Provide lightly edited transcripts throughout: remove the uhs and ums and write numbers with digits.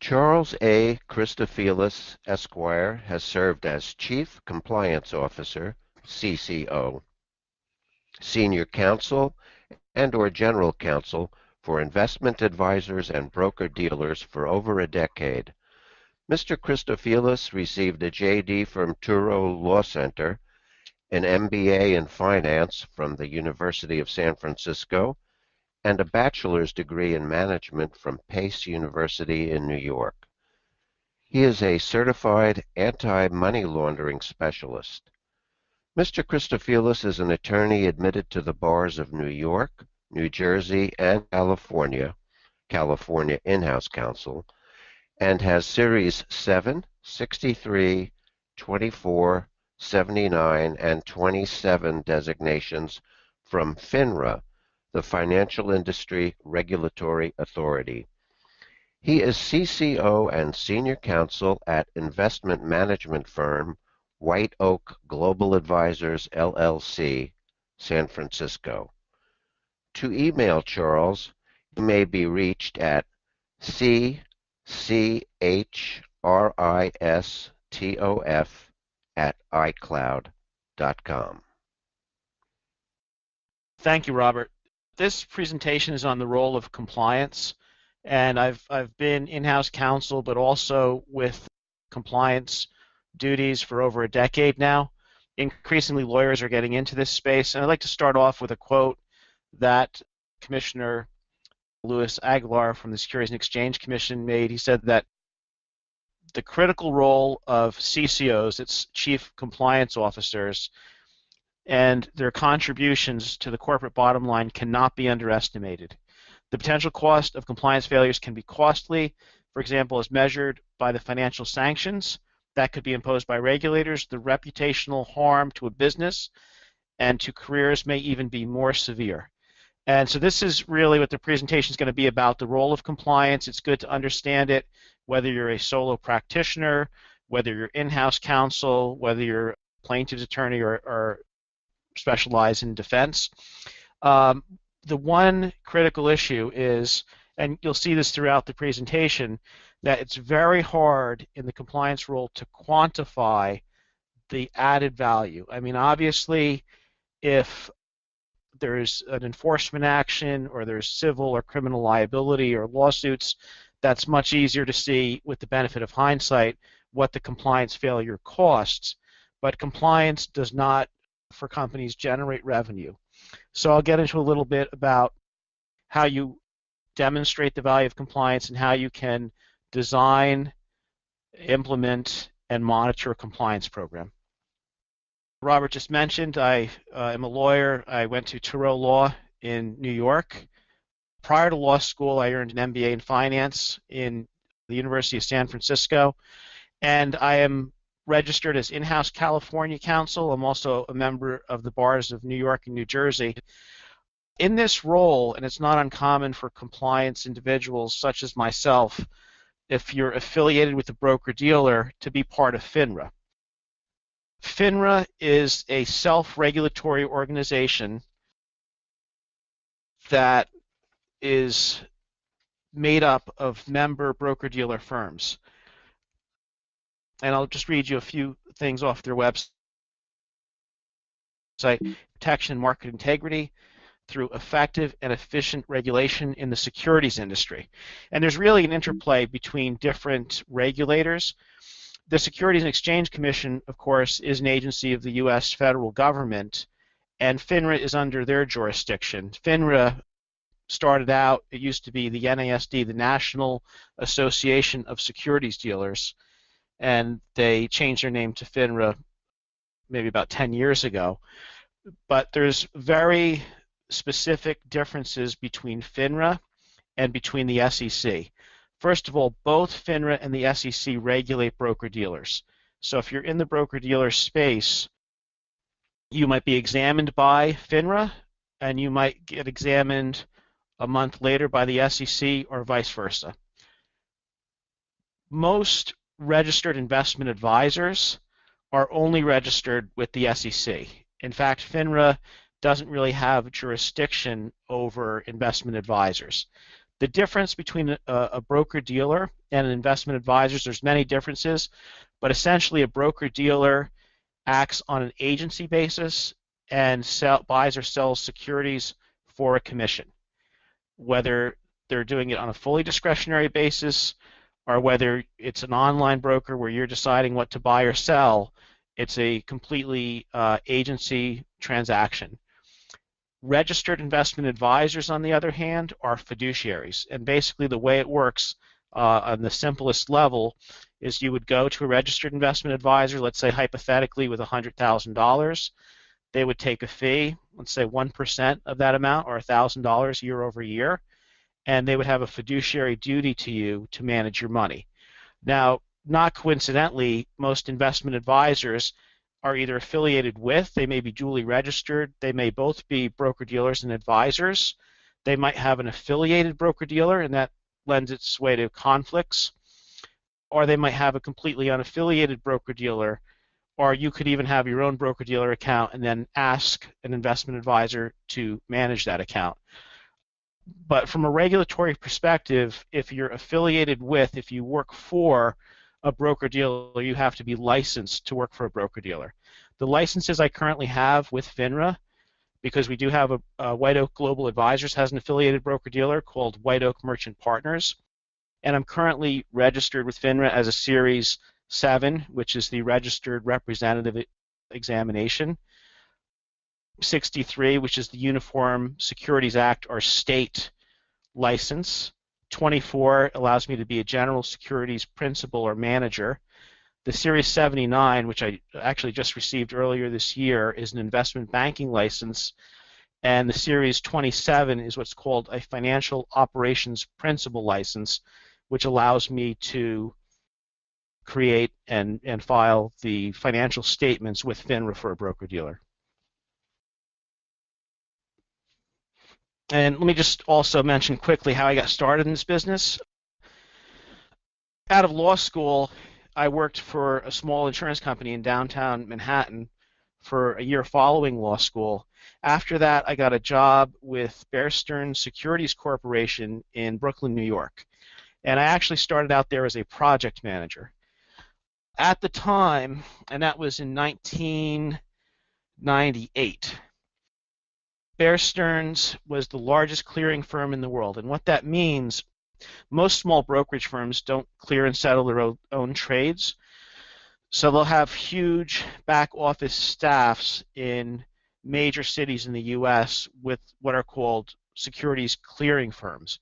Charles A. Christofilis, Esquire, has served as Chief Compliance Officer, CCO, Senior Counsel, and/or General Counsel for investment advisors and broker-dealers for over a decade. Mr. Christofilis received a JD from Touro Law Center, an MBA in Finance from the University of San Francisco, and a bachelor's degree in management from Pace University in New York. He is a certified anti-money laundering specialist. Mr. Christofilis is an attorney admitted to the bars of New York, New Jersey, and California in-house counsel, and has Series 7, 63, 24, 79, and 27 designations from FINRA, the Financial Industry Regulatory Authority. He is CCO and Senior Counsel at investment management firm White Oak Global Advisors, LLC, San Francisco. To email Charles, you may be reached at cchristov@icloud.com. Thank you, Robert. This presentation is on the role of compliance, and I've been in-house counsel, but also with compliance duties for over a decade now. Increasingly, lawyers are getting into this space, and I'd like to start off with a quote that Commissioner Luis Aguilar from the Securities and Exchange Commission made. He said that the critical role of CCOs, its chief compliance officers, and their contributions to the corporate bottom line cannot be underestimated. The potential cost of compliance failures can be costly, for example, as measured by the financial sanctions that could be imposed by regulators. The reputational harm to a business and to careers may even be more severe. And so this is really what the presentation is going to be about, the role of compliance. It's good to understand it, whether you're a solo practitioner, whether you're in-house counsel, whether you're a plaintiff's attorney or specialize in defense. The one critical issue is, and you'll see this throughout the presentation, that it's very hard in the compliance role to quantify the added value. I mean, obviously, if there's an enforcement action or there's civil or criminal liability or lawsuits, that's much easier to see with the benefit of hindsight what the compliance failure costs. But compliance does not, for companies, generate revenue. So I'll get into a little bit about how you demonstrate the value of compliance and how you can design, implement, and monitor a compliance program. Robert just mentioned I am a lawyer. I went to Touro Law in New York. Prior to law school, I earned an MBA in finance in the University of San Francisco, and I am registered as in-house California counsel. I'm also a member of the bars of New York and New Jersey. In this role, and it's not uncommon for compliance individuals such as myself, if you're affiliated with a broker-dealer, to be part of FINRA. FINRA is a self-regulatory organization that is made up of member broker-dealer firms. And I'll just read you a few things off their website. Protection and market integrity through effective and efficient regulation in the securities industry. And there's really an interplay between different regulators. The Securities and Exchange Commission, of course, is an agency of the U.S. federal government, and FINRA is under their jurisdiction. FINRA started out, it used to be the NASD, the National Association of Securities Dealers, and they changed their name to FINRA maybe about 10 years ago. But there's very specific differences between FINRA and between the SEC. First of all, both FINRA and the SEC regulate broker-dealers. So if you're in the broker-dealer space, you might be examined by FINRA, and you might get examined a month later by the SEC, or vice versa. Most registered investment advisors are only registered with the SEC. In fact, FINRA doesn't really have jurisdiction over investment advisors. The difference between a broker-dealer and an investment advisor, there's many differences, but essentially a broker-dealer acts on an agency basis and buys or sells securities for a commission, whether they're doing it on a fully discretionary basis or whether it's an online broker where you're deciding what to buy or sell. It's a completely agency transaction. Registered investment advisors, on the other hand, are fiduciaries. And basically the way it works on the simplest level is you would go to a registered investment advisor, let's say hypothetically with $100,000. They would take a fee, let's say 1% of that amount, or $1,000 year over year, and they would have a fiduciary duty to you to manage your money. Now, not coincidentally, most investment advisors are either affiliated with, they may be duly registered, they may both be broker-dealers and advisors. They might have an affiliated broker-dealer, and that lends its way to conflicts. Or they might have a completely unaffiliated broker-dealer, or you could even have your own broker-dealer account and then ask an investment advisor to manage that account. But from a regulatory perspective, if you're affiliated with, if you work for a broker-dealer, you have to be licensed to work for a broker-dealer. The licenses I currently have with FINRA, because we do have a White Oak Global Advisors has an affiliated broker-dealer called White Oak Merchant Partners, and I'm currently registered with FINRA as a Series 7, which is the Registered Representative Examination, 63, which is the Uniform Securities Act or state license, 24 allows me to be a general securities principal or manager. The Series 79, which I actually just received earlier this year, is an investment banking license, and the Series 27 is what's called a financial operations principal license, which allows me to create and file the financial statements with FINRA for a broker-dealer. And let me just also mention quickly how I got started in this business. Out of law school, I worked for a small insurance company in downtown Manhattan for a year following law school. After that, I got a job with Bear Stearns Securities Corporation in Brooklyn, New York. And I actually started out there as a project manager. At the time, and that was in 1998, Bear Stearns was the largest clearing firm in the world. And what that means, most small brokerage firms don't clear and settle their own trades. So they'll have huge back office staffs in major cities in the U.S. with what are called securities clearing firms.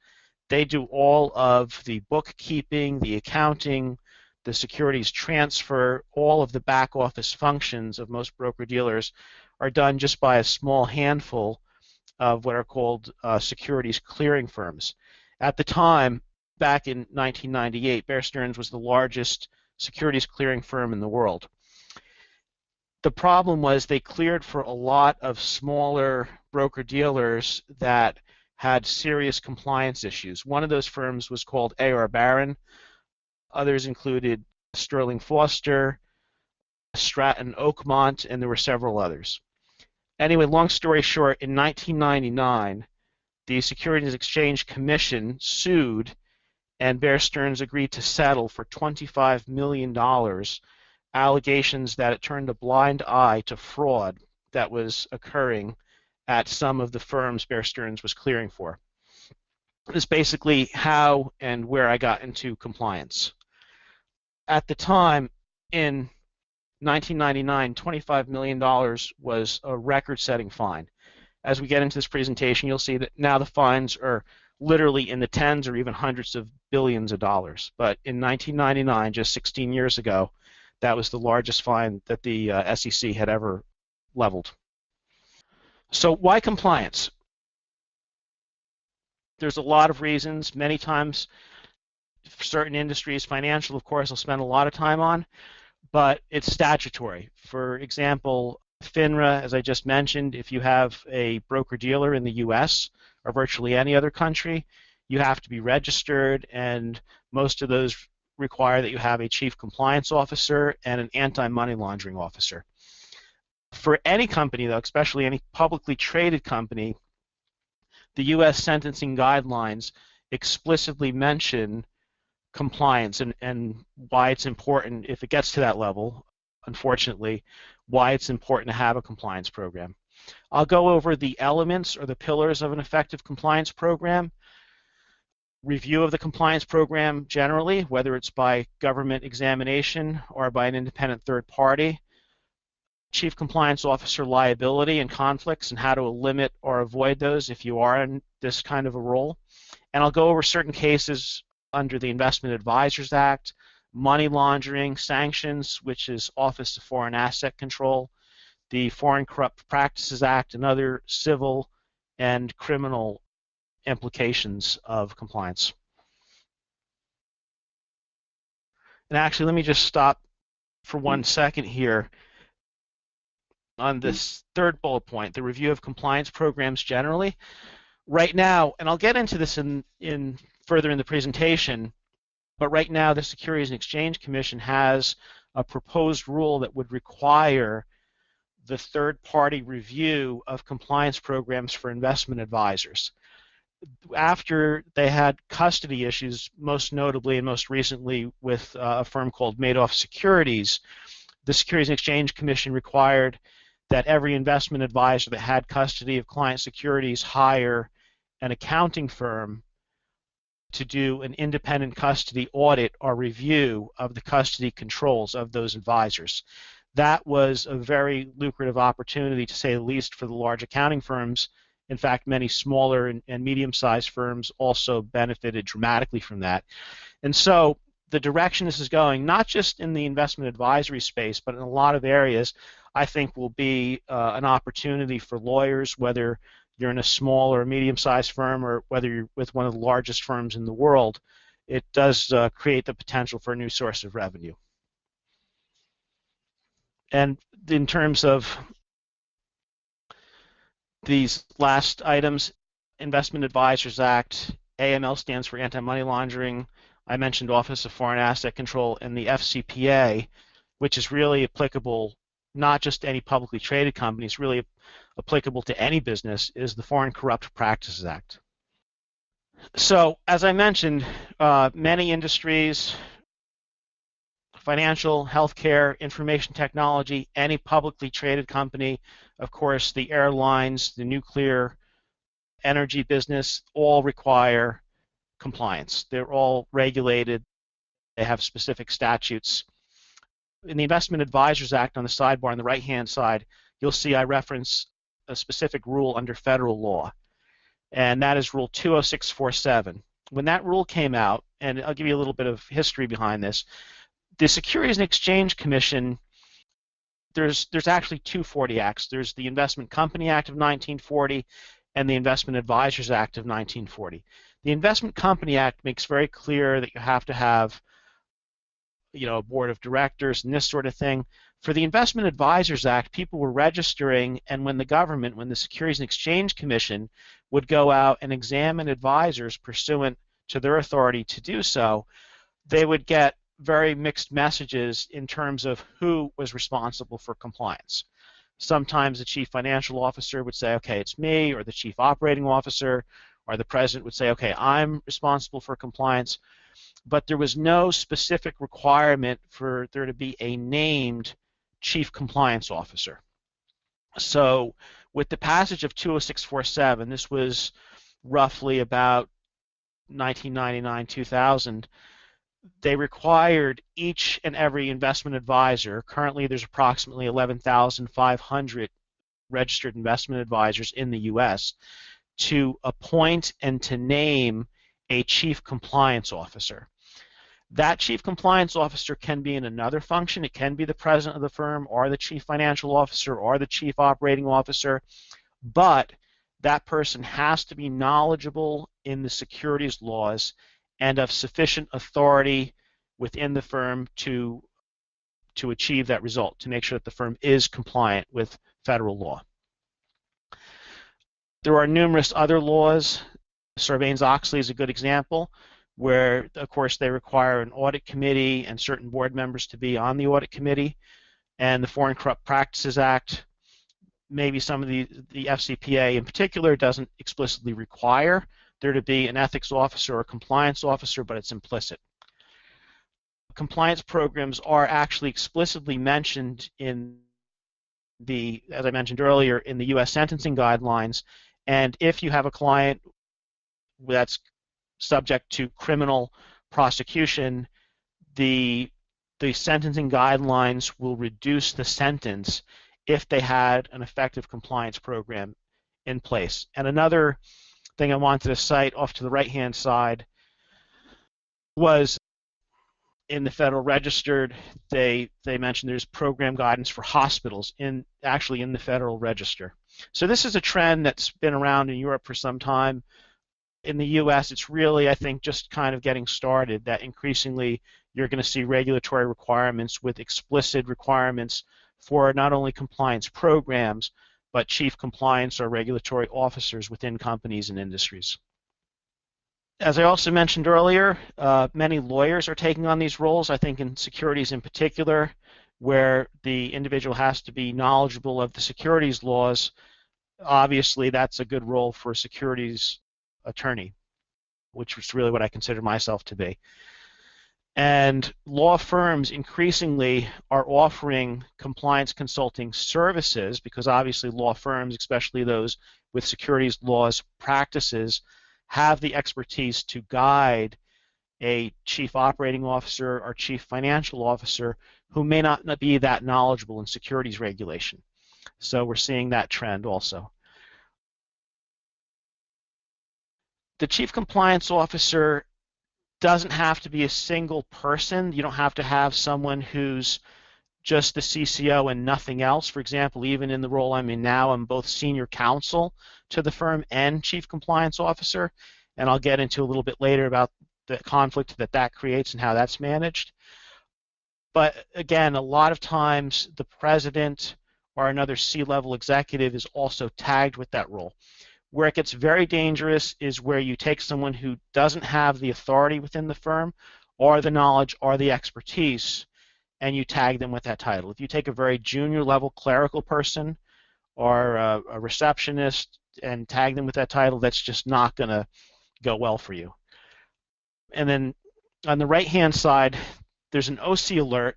They do all of the bookkeeping, the accounting, the securities transfer, all of the back office functions of most broker-dealers are done just by a small handful of what are called securities clearing firms. At the time, back in 1998, Bear Stearns was the largest securities clearing firm in the world. The problem was they cleared for a lot of smaller broker-dealers that had serious compliance issues. One of those firms was called A.R. Barron. Others included Sterling Foster, Stratton Oakmont, and there were several others. Anyway, long story short, in 1999, the Securities Exchange Commission sued, and Bear Stearns agreed to settle for $25 million, allegations that it turned a blind eye to fraud that was occurring at some of the firms Bear Stearns was clearing for. This is basically how and where I got into compliance. At the time, in 1999, $25 million was a record-setting fine. As we get into this presentation, you'll see that now the fines are literally in the tens or even hundreds of billions of dollars. But in 1999, just 16 years ago, that was the largest fine that the SEC had ever leveled. So why compliance? There's a lot of reasons. Many times, for certain industries, financial, of course, I'll spend a lot of time on, but it's statutory. For example, FINRA, as I just mentioned, if you have a broker-dealer in the U.S. or virtually any other country, you have to be registered, and most of those require that you have a chief compliance officer and an anti-money laundering officer. For any company, though, especially any publicly traded company, the U.S. sentencing guidelines explicitly mention compliance and why it's important, if it gets to that level, unfortunately, why it's important to have a compliance program. I'll go over the elements or the pillars of an effective compliance program, review of the compliance program generally, whether it's by government examination or by an independent third party, Chief Compliance Officer liability and conflicts and how to limit or avoid those if you are in this kind of a role. And I'll go over certain cases under the Investment Advisors Act, money laundering, sanctions, which is Office of Foreign Asset Control, the Foreign Corrupt Practices Act, and other civil and criminal implications of compliance. And actually, let me just stop for 1 second here on this third bullet point, the review of compliance programs generally. Right now, and I'll get into this in further in the presentation, but right now the Securities and Exchange Commission has a proposed rule that would require the third-party review of compliance programs for investment advisors. After they had custody issues, most notably and most recently with a firm called Madoff Securities, the Securities and Exchange Commission required that every investment advisor that had custody of client securities hire an accounting firm to do an independent custody audit or review of the custody controls of those advisors. That was a very lucrative opportunity, to say the least, for the large accounting firms. In fact, many smaller and medium-sized firms also benefited dramatically from that. And so the direction this is going, not just in the investment advisory space, but in a lot of areas, I think will be an opportunity for lawyers, whether you're in a small or medium-sized firm or whether you're with one of the largest firms in the world. It does create the potential for a new source of revenue. And in terms of these last items, Investment Advisors Act, AML stands for Anti-Money Laundering. I mentioned Office of Foreign Asset Control, and the FCPA, which is really applicable not just to any publicly traded companies, really applicable to any business, is the Foreign Corrupt Practices Act. So, as I mentioned, many industries, financial, healthcare, information technology, any publicly traded company, of course, the airlines, the nuclear energy business, all require compliance. They're all regulated. They have specific statutes. In the Investment Advisors Act, on the sidebar on the right-hand side, you'll see I reference a specific rule under federal law, and that is Rule 20647. When that rule came out, and I'll give you a little bit of history behind this, the Securities and Exchange Commission, there's actually two 40 Acts. There's the Investment Company Act of 1940 and the Investment Advisors Act of 1940. The Investment Company Act makes very clear that you have to have, a board of directors and this sort of thing. For the Investment Advisors Act, people were registering, and when the Securities and Exchange Commission would go out and examine advisors pursuant to their authority to do so, they would get very mixed messages in terms of who was responsible for compliance. Sometimes the chief financial officer would say, okay, it's me, or the chief operating officer, or the president would say, okay, I'm responsible for compliance. But there was no specific requirement for there to be a named chief compliance officer. So with the passage of 20647, this was roughly about 1999-2000, they required each and every investment advisor, currently there's approximately 11,500 registered investment advisors in the U.S., to appoint and to name a chief compliance officer. That chief compliance officer can be in another function. It can be the president of the firm or the chief financial officer or the chief operating officer, but that person has to be knowledgeable in the securities laws and of sufficient authority within the firm to achieve that result, to make sure that the firm is compliant with federal law. There are numerous other laws. Sarbanes-Oxley is a good example, where, of course, they require an audit committee and certain board members to be on the audit committee. And the Foreign Corrupt Practices Act, maybe some of the FCPA in particular, doesn't explicitly require there to be an ethics officer or a compliance officer, but it's implicit. Compliance programs are actually explicitly mentioned in the, as I mentioned earlier, in the U.S. sentencing guidelines. And if you have a client that's subject to criminal prosecution, the sentencing guidelines will reduce the sentence if they had an effective compliance program in place. And another thing I wanted to cite off to the right-hand side was in the Federal Register, they mentioned there's program guidance for hospitals actually in the Federal Register. So this is a trend that's been around in Europe for some time. In the U.S., it's really, I think, just kind of getting started, that increasingly you're going to see regulatory requirements with explicit requirements for not only compliance programs, but chief compliance or regulatory officers within companies and industries. As I also mentioned earlier, many lawyers are taking on these roles, I think in securities in particular, where the individual has to be knowledgeable of the securities laws. Obviously, that's a good role for a securities attorney, which is really what I consider myself to be. And law firms increasingly are offering compliance consulting services because obviously law firms, especially those with securities laws practices, have the expertise to guide a chief operating officer or chief financial officer who may not be that knowledgeable in securities regulation. So we're seeing that trend also. The chief compliance officer doesn't have to be a single person. You don't have to have someone who's just the CCO and nothing else. For example, even in the role I'm in now, I'm both senior counsel to the firm and chief compliance officer, and I'll get into a little bit later about the conflict that creates and how that's managed. But again, a lot of times the president or another C-level executive is also tagged with that role. Where it gets very dangerous is where you take someone who doesn't have the authority within the firm or the knowledge or the expertise and you tag them with that title. If you take a very junior level clerical person or a receptionist and tag them with that title, that's just not going to go well for you. And then on the right-hand side, there's an OC alert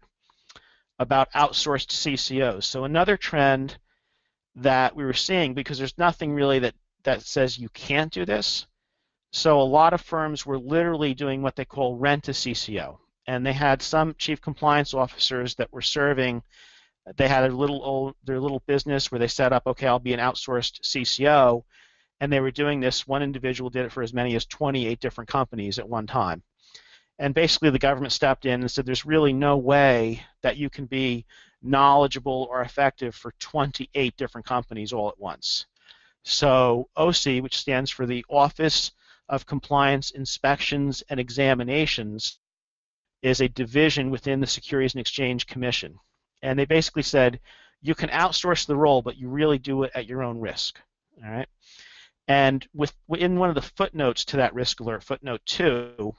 about outsourced CCOs. So another trend that we were seeing, because there's nothing really that says you can't do this. So a lot of firms were literally doing what they call rent a CCO. And they had some chief compliance officers that were serving, they had their little business where they set up, okay, I'll be an outsourced CCO, and they were doing this. One individual did it for as many as 28 different companies at one time. And basically the government stepped in and said there's really no way that you can be knowledgeable or effective for 28 different companies all at once. So OC, which stands for the Office of Compliance Inspections and Examinations, is a division within the Securities and Exchange Commission. And they basically said you can outsource the role, but you really do it at your own risk. All right. And within one of the footnotes to that risk alert, footnote 2,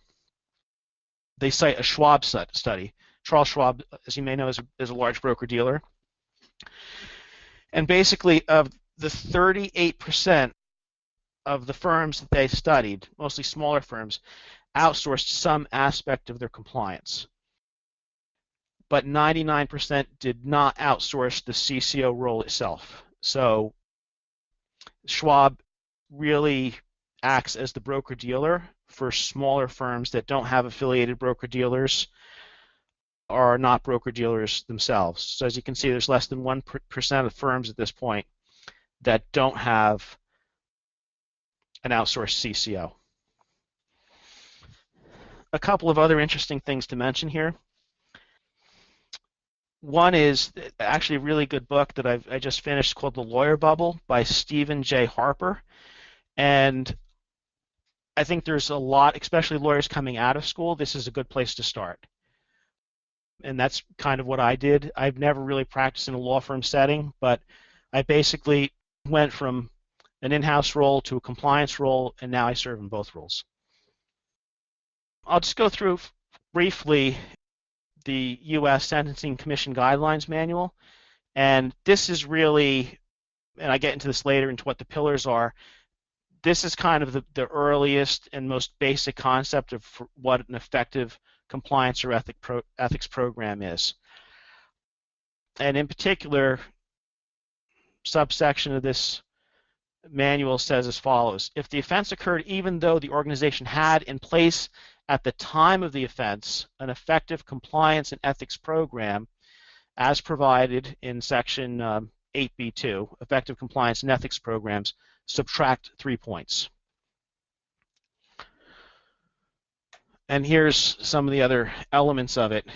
they cite a Schwab study. Charles Schwab, as you may know, is a large broker-dealer. And basically, of the 38% of the firms that they studied, mostly smaller firms, outsourced some aspect of their compliance. But 99% did not outsource the CCO role itself. So Schwab really acts as the broker-dealer for smaller firms that don't have affiliated broker-dealers or are not broker-dealers themselves. So as you can see, there's less than 1% of firms at this point that don't have an outsourced CCO. A couple of other interesting things to mention here. One is actually a really good book that I just finished called The Lawyer Bubble by Stephen J. Harper. And I think there's a lot, especially lawyers coming out of school, this is a good place to start. And that's kind of what I did. I've never really practiced in a law firm setting, but I basically went from an in-house role to a compliance role, and now I serve in both roles. I'll just go through briefly the U.S. Sentencing Commission Guidelines Manual, and this is really, and I get into this later into what the pillars are, this is kind of the earliest and most basic concept of what an effective compliance or ethics program is. And in particular, subsection of this manual says as follows: if the offense occurred even though the organization had in place at the time of the offense an effective compliance and ethics program as provided in section 8B2, effective compliance and ethics programs, subtract 3 points. And here's some of the other elements of it.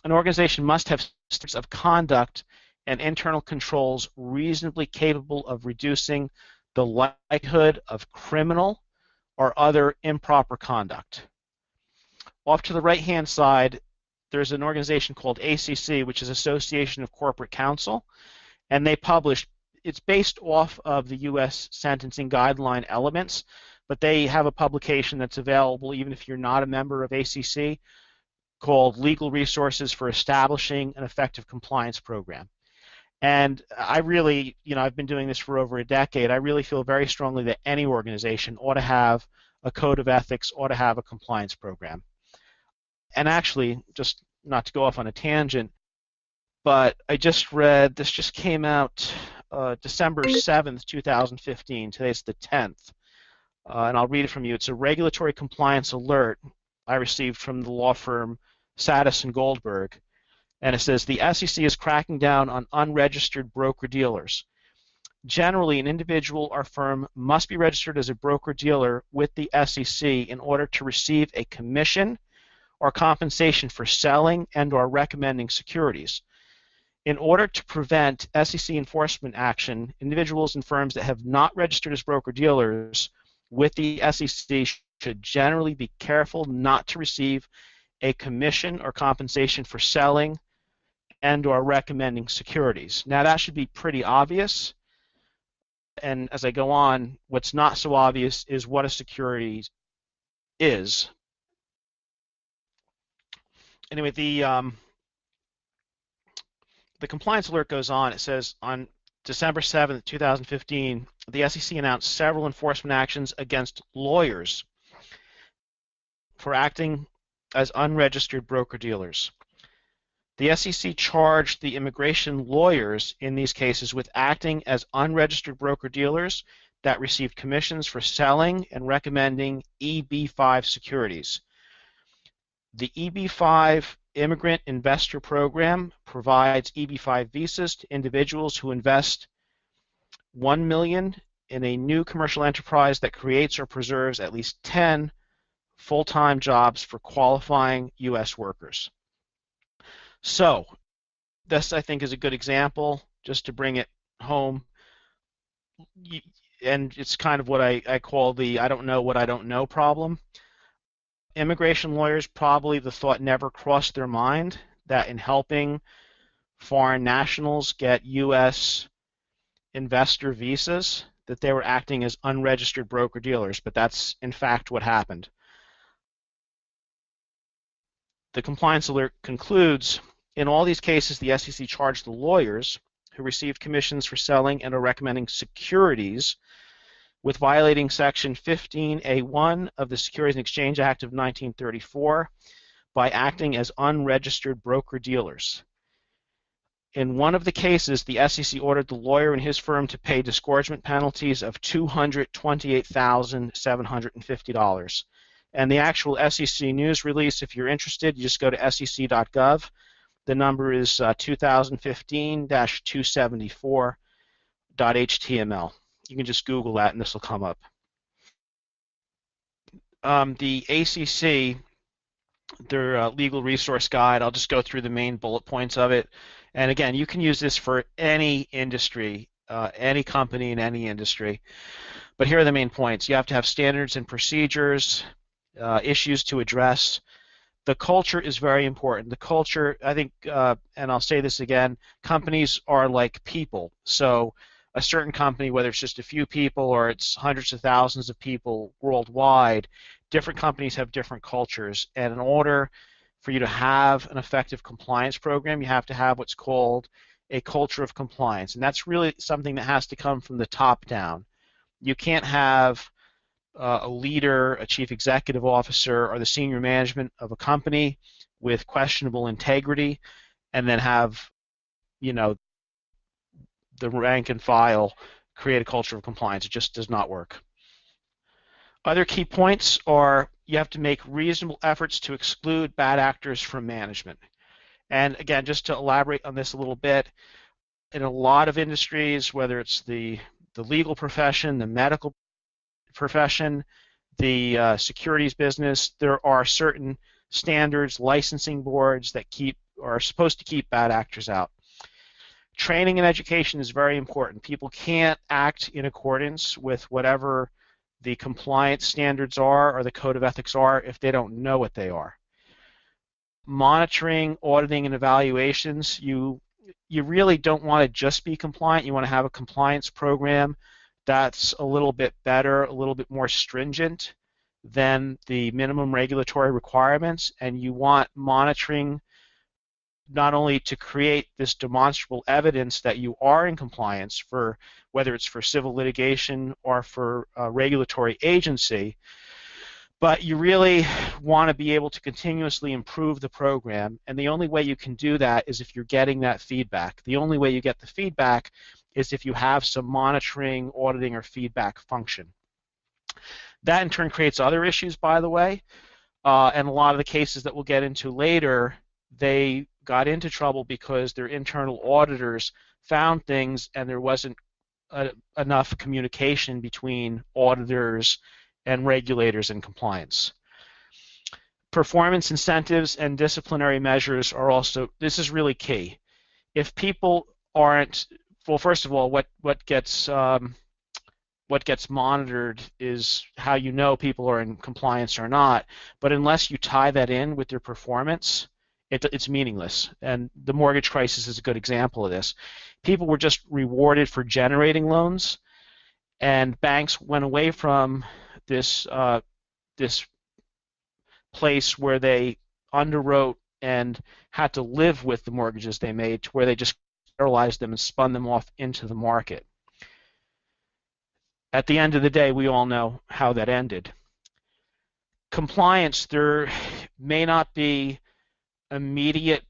An organization must have standards of conduct and internal controls reasonably capable of reducing the likelihood of criminal or other improper conduct. Off to the right-hand side, there's an organization called ACCC, which is Association of Corporate Counsel, and they publish, it's based off of the U.S. sentencing guideline elements, but they have a publication that's available even if you're not a member of ACCC called Legal Resources for Establishing an Effective Compliance Program. And I really, I've been doing this for over a decade. I really feel very strongly that any organization ought to have a code of ethics, ought to have a compliance program. And actually, just not to go off on a tangent, but I just read, this just came out December 7th, 2015. Today's the 10th. And I'll read it from you. It's a regulatory compliance alert I received from the law firm Satis and Goldberg. And it says, the SEC is cracking down on unregistered broker-dealers. Generally, an individual or firm must be registered as a broker-dealer with the SEC in order to receive a commission or compensation for selling and or recommending securities. In order to prevent SEC enforcement action, individuals and firms that have not registered as broker-dealers with the SEC should generally be careful not to receive a commission or compensation for selling and or recommending securities. Now that should be pretty obvious, and as I go on, what's not so obvious is what a security is. Anyway, the compliance alert goes on. It says on December 7th, 2015, the SEC announced several enforcement actions against lawyers for acting as unregistered broker-dealers. The SEC charged the immigration lawyers in these cases with acting as unregistered broker-dealers that received commissions for selling and recommending EB-5 securities. The EB-5 Immigrant Investor Program provides EB-5 visas to individuals who invest $1 million in a new commercial enterprise that creates or preserves at least 10 full-time jobs for qualifying U.S. workers. So, this I think is a good example, just to bring it home, and it's kind of what I call the I don't know what I don't know problem. Immigration lawyers, probably the thought never crossed their mind that in helping foreign nationals get U.S. investor visas, that they were acting as unregistered broker-dealers, but that's in fact what happened. The compliance alert concludes, in all these cases, the SEC charged the lawyers who received commissions for selling and or recommending securities with violating Section 15A1 of the Securities and Exchange Act of 1934 by acting as unregistered broker-dealers. In one of the cases, the SEC ordered the lawyer and his firm to pay disgorgement penalties of $228,750. And the actual SEC news release, if you're interested, you just go to sec.gov. The number is 2015-274.html. You can just Google that and this will come up. The ACC, their legal resource guide, I'll just go through the main bullet points of it. And again, you can use this for any industry, any company in any industry. But here are the main points. You have to have standards and procedures, issues to address. The culture is very important. The culture, I think, and I'll say this again, companies are like people. So a certain company, whether it's just a few people or it's hundreds of thousands of people worldwide, different companies have different cultures. And in order for you to have an effective compliance program, you have to have what's called a culture of compliance. And that's really something that has to come from the top down. You can't have a leader, a chief executive officer, or the senior management of a company with questionable integrity, and then have, you know, the rank and file create a culture of compliance. It just does not work. Other key points are you have to make reasonable efforts to exclude bad actors from management. And again, just to elaborate on this a little bit, in a lot of industries, whether it's the legal profession, the medical profession, the securities business, there are certain standards, licensing boards that are supposed to keep bad actors out. Training and education is very important. People can't act in accordance with whatever the compliance standards are or the code of ethics are if they don't know what they are. Monitoring, auditing, and evaluations, you really don't want to just be compliant. You want to have a compliance program that's a little bit better, a little bit more stringent than the minimum regulatory requirements, and you want monitoring not only to create this demonstrable evidence that you are in compliance, for whether it's for civil litigation or for a regulatory agency, but you really want to be able to continuously improve the program, and the only way you can do that is if you're getting that feedback. The only way you get the feedback is if you have some monitoring, auditing, or feedback function. That in turn creates other issues, by the way, and a lot of the cases that we'll get into later, they got into trouble because their internal auditors found things and there wasn't enough communication between auditors and regulators in compliance. Performance incentives and disciplinary measures are also, this is really key. If people aren't, well, first of all, what gets monitored is how you know people are in compliance or not, but unless you tie that in with their performance, it's meaningless. And the mortgage crisis is a good example of this. People were just rewarded for generating loans, and banks went away from this place where they underwrote and had to live with the mortgages they made to where they just sterilized them and spun them off into the market. At the end of the day, we all know how that ended. Compliance, there may not be immediate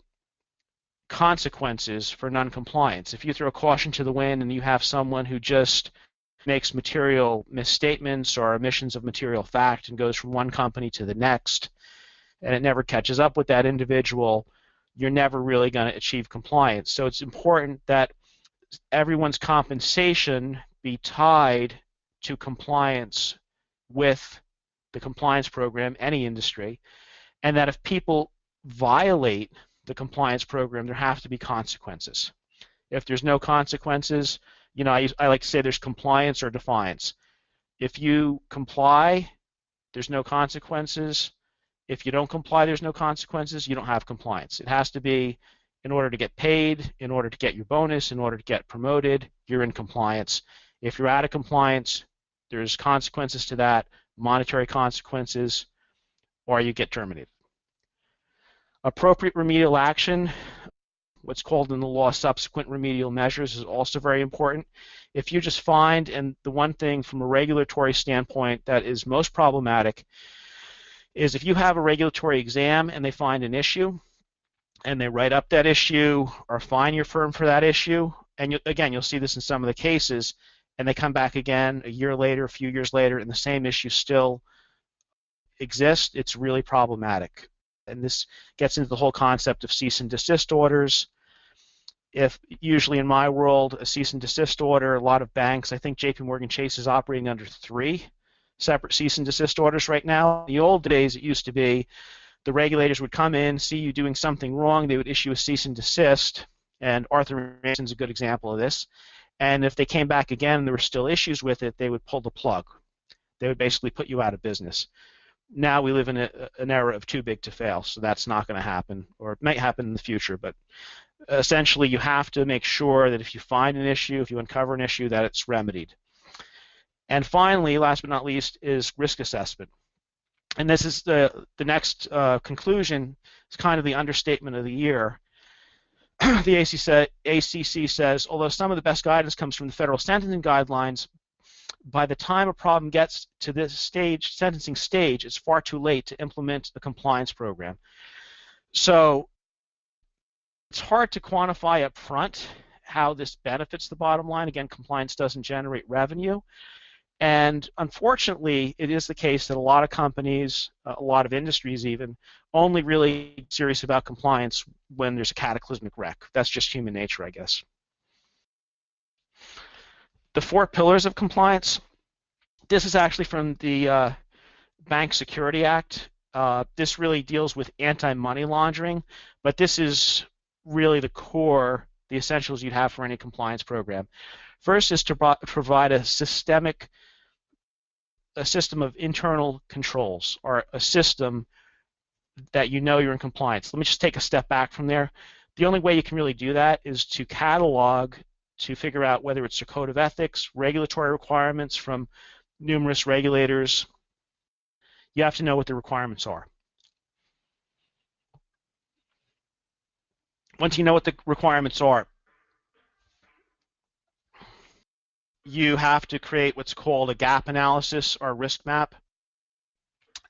consequences for non-compliance. If you throw caution to the wind and you have someone who just makes material misstatements or omissions of material fact and goes from one company to the next, and it never catches up with that individual, you're never really going to achieve compliance. So it's important that everyone's compensation be tied to compliance with the compliance program, any industry, and that if people violate the compliance program, there have to be consequences. If there's no consequences, you know, I like to say there's compliance or defiance. If you comply, there's no consequences. If you don't comply, there's no consequences. You don't have compliance. It has to be in order to get paid, in order to get your bonus, in order to get promoted, you're in compliance. If you're out of compliance, there's consequences to that, monetary consequences, or you get terminated. Appropriate remedial action, what's called in the law subsequent remedial measures, is also very important. If you just find, and the one thing from a regulatory standpoint that is most problematic is if you have a regulatory exam and they find an issue and they write up that issue or fine your firm for that issue, and again, you'll see this in some of the cases, and they come back again a year later, a few years later, and the same issue still exists, it's really problematic. And this gets into the whole concept of cease and desist orders. If usually in my world, a cease and desist order, a lot of banks, I think JP Morgan Chase is operating under 3 separate cease and desist orders right now. In the old days, it used to be the regulators would come in, see you doing something wrong, they would issue a cease and desist, and Arthur Mason's a good example of this. And if they came back again and there were still issues with it, they would pull the plug. They would basically put you out of business. Now we live in an era of too big to fail, so that's not going to happen, or it might happen in the future, but essentially you have to make sure that if you find an issue, if you uncover an issue, that it's remedied. And finally, last but not least, is risk assessment. And this is the next conclusion. It's kind of the understatement of the year. The ACCC says, although some of the best guidance comes from the federal sentencing guidelines, By the time a problem gets to this stage, sentencing stage, it's far too late to implement a compliance program. So it's hard to quantify up front how this benefits the bottom line. Again, compliance doesn't generate revenue. And unfortunately, it is the case that a lot of companies, a lot of industries even, only really serious about compliance when there's a cataclysmic wreck. That's just human nature, I guess. The 4 pillars of compliance. This is actually from the Bank Security Act. This really deals with anti-money laundering, but this is really the core, the essentials you'd have for any compliance program. First is to provide a system of internal controls, or a system that you know you're in compliance. Let me just take a step back from there. The only way you can really do that is to catalog, to figure out whether it's a code of ethics, regulatory requirements from numerous regulators. You have to know what the requirements are. Once you know what the requirements are, you have to create what's called a gap analysis or risk map,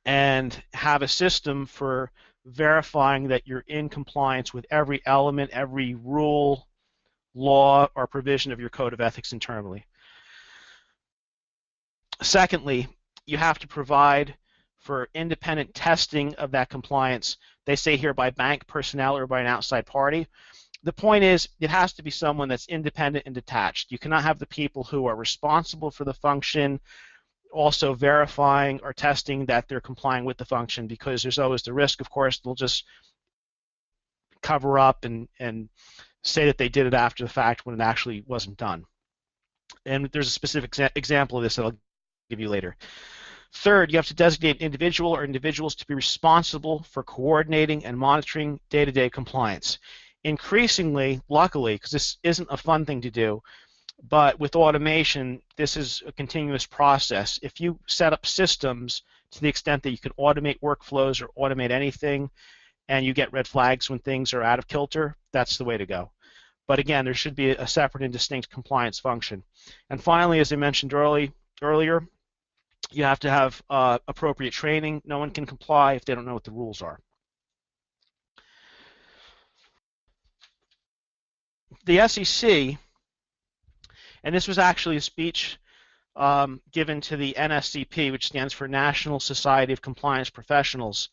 and have a system for verifying that you're in compliance with every element, every rule, law, or provision of your code of ethics internally. Secondly, you have to provide for independent testing of that compliance. They say here by bank personnel or by an outside party. The point is, it has to be someone that's independent and detached. You cannot have the people who are responsible for the function also verifying or testing that they're complying with the function, because there's always the risk, of course, they'll just cover up and say that they did it after the fact when it actually wasn't done. And there's a specific example of this that I'll give you later. Third, you have to designate an individual or individuals to be responsible for coordinating and monitoring day-to-day compliance. Increasingly, luckily, because this isn't a fun thing to do, but with automation, this is a continuous process. If you set up systems to the extent that you can automate workflows or automate anything, and you get red flags when things are out of kilter, that's the way to go. But again, there should be a separate and distinct compliance function. And finally, as I mentioned earlier, you have to have appropriate training. No one can comply if they don't know what the rules are. The SEC, and this was actually a speech given to the NSCP, which stands for National Society of Compliance Professionals,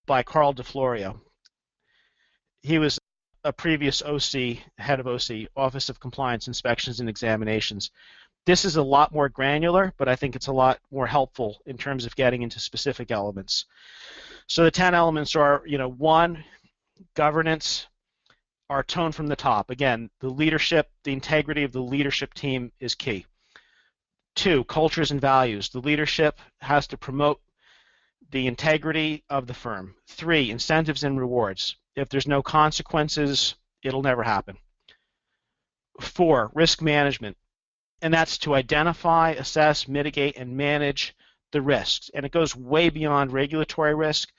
by Carl DeFlorio. He was a previous OC, head of OC, Office of Compliance Inspections and Examinations. This is a lot more granular, but I think it's a lot more helpful in terms of getting into specific elements. So the 10 elements are, 1, governance, our tone from the top. Again, the leadership, the integrity of the leadership team is key. 2, cultures and values. The leadership has to promote the integrity of the firm. 3, incentives and rewards. If there's no consequences, it'll never happen. 4, risk management. And that's to identify, assess, mitigate, and manage the risks. And it goes way beyond regulatory risk.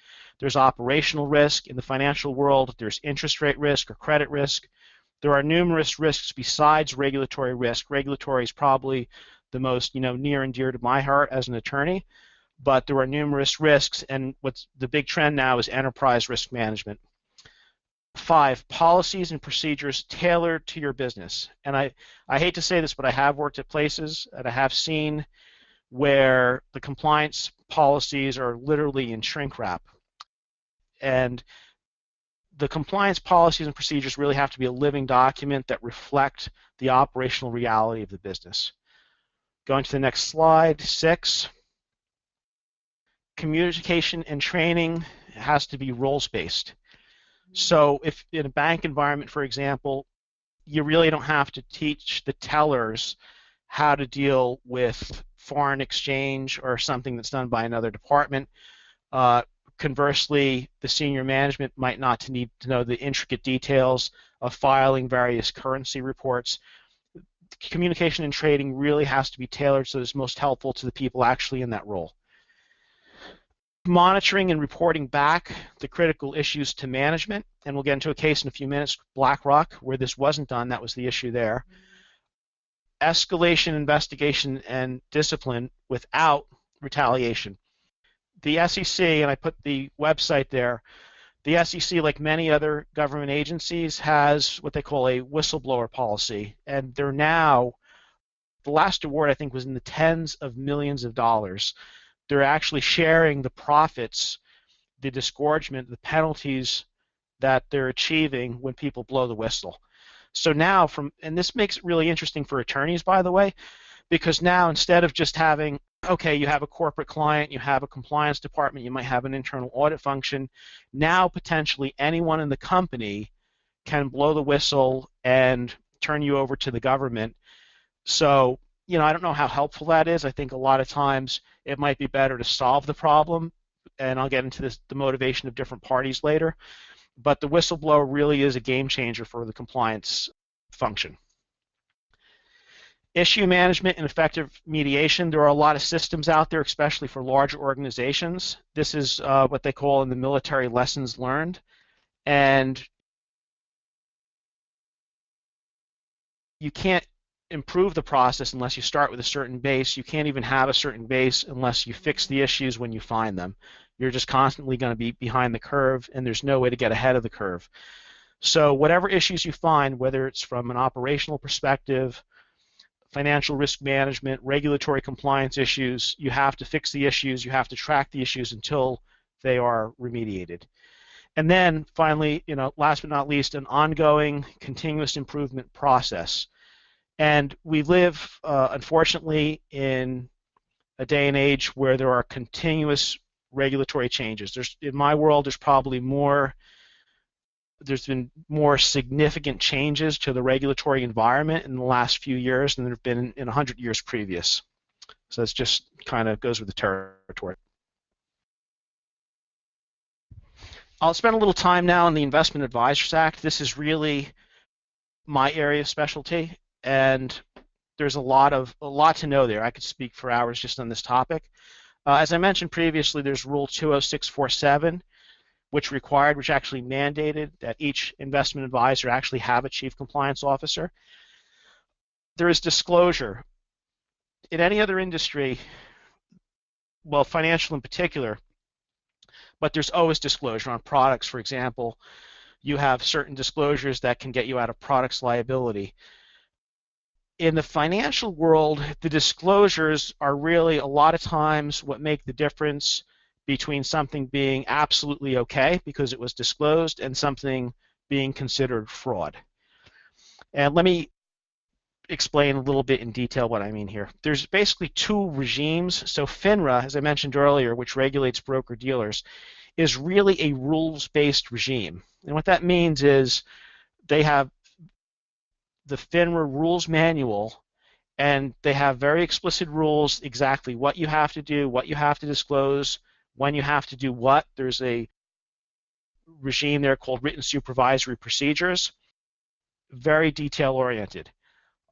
There's operational risk. In the financial world, there's interest rate risk or credit risk. There are numerous risks besides regulatory risk. Regulatory is probably the most, near and dear to my heart as an attorney. But there are numerous risks, and what's the big trend now is enterprise risk management. 5, policies and procedures tailored to your business. And I hate to say this, but I have worked at places and I have seen where the compliance policies are literally in shrink wrap. And the compliance policies and procedures really have to be a living document that reflect the operational reality of the business. Going to the next slide, 6. Communication and training has to be roles-based. So if in a bank environment, for example, you really don't have to teach the tellers how to deal with foreign exchange or something that's done by another department. Conversely, the senior management might not need to know the intricate details of filing various currency reports. Communication and trading really has to be tailored so it's most helpful to the people actually in that role. Monitoring and reporting back the critical issues to management, and we'll get into a case in a few minutes, BlackRock, where this wasn't done. That was the issue there. escalation, investigation, and discipline without retaliation. The SEC, and I put the website there, the SEC, like many other government agencies, has what they call a whistleblower policy, and they're now, the last award I think was in the tens of millions of dollars. They're actually sharing the profits, the disgorgement, the penalties that they're achieving when people blow the whistle. So now and this makes it really interesting for attorneys, by the way, because now instead of just having, okay, you have a corporate client, you have a compliance department, you might have an internal audit function, now potentially anyone in the company can blow the whistle and turn you over to the government. So, I don't know how helpful that is. I think a lot of times it might be better to solve the problem, and I'll get into the motivation of different parties later. But the whistleblower really is a game changer for the compliance function. Issue management and effective mediation. There are a lot of systems out there, especially for larger organizations. This is what they call in the military lessons learned. And you can't improve the process unless you start with a certain base. You can't even have a certain base unless you fix the issues when you find them. You're just constantly going to be behind the curve, and there's no way to get ahead of the curve. So whatever issues you find, whether it's from an operational perspective, financial risk management, regulatory compliance issues, you have to fix the issues, you have to track the issues until they are remediated. And then finally, last but not least, an ongoing continuous improvement process. And we live, unfortunately, in a day and age where there are continuous regulatory changes. In my world, there's been more significant changes to the regulatory environment in the last few years than there have been in 100 years previous. So that's just kind of goes with the territory. I'll spend a little time now on the Investment Advisors Act. This is really my area of specialty, and there's a lot to know there. I could speak for hours just on this topic. As I mentioned previously, there's Rule 20647, which actually mandated that each investment advisor actually have a chief compliance officer. There is disclosure. In any other industry, well, financial in particular, but there's always disclosure on products. For example, you have certain disclosures that can get you out of products liability. In the financial world, the disclosures are really a lot of times what make the difference between something being absolutely okay because it was disclosed and something being considered fraud. And let me explain a little bit in detail what I mean here. There's basically two regimes. So FINRA, as I mentioned earlier, which regulates broker-dealers, is really a rules-based regime. And what that means is they have the FINRA rules manual, and they have very explicit rules, exactly what you have to do, what you have to disclose, when you have to do what. There's a regime there called written supervisory procedures, very detail-oriented.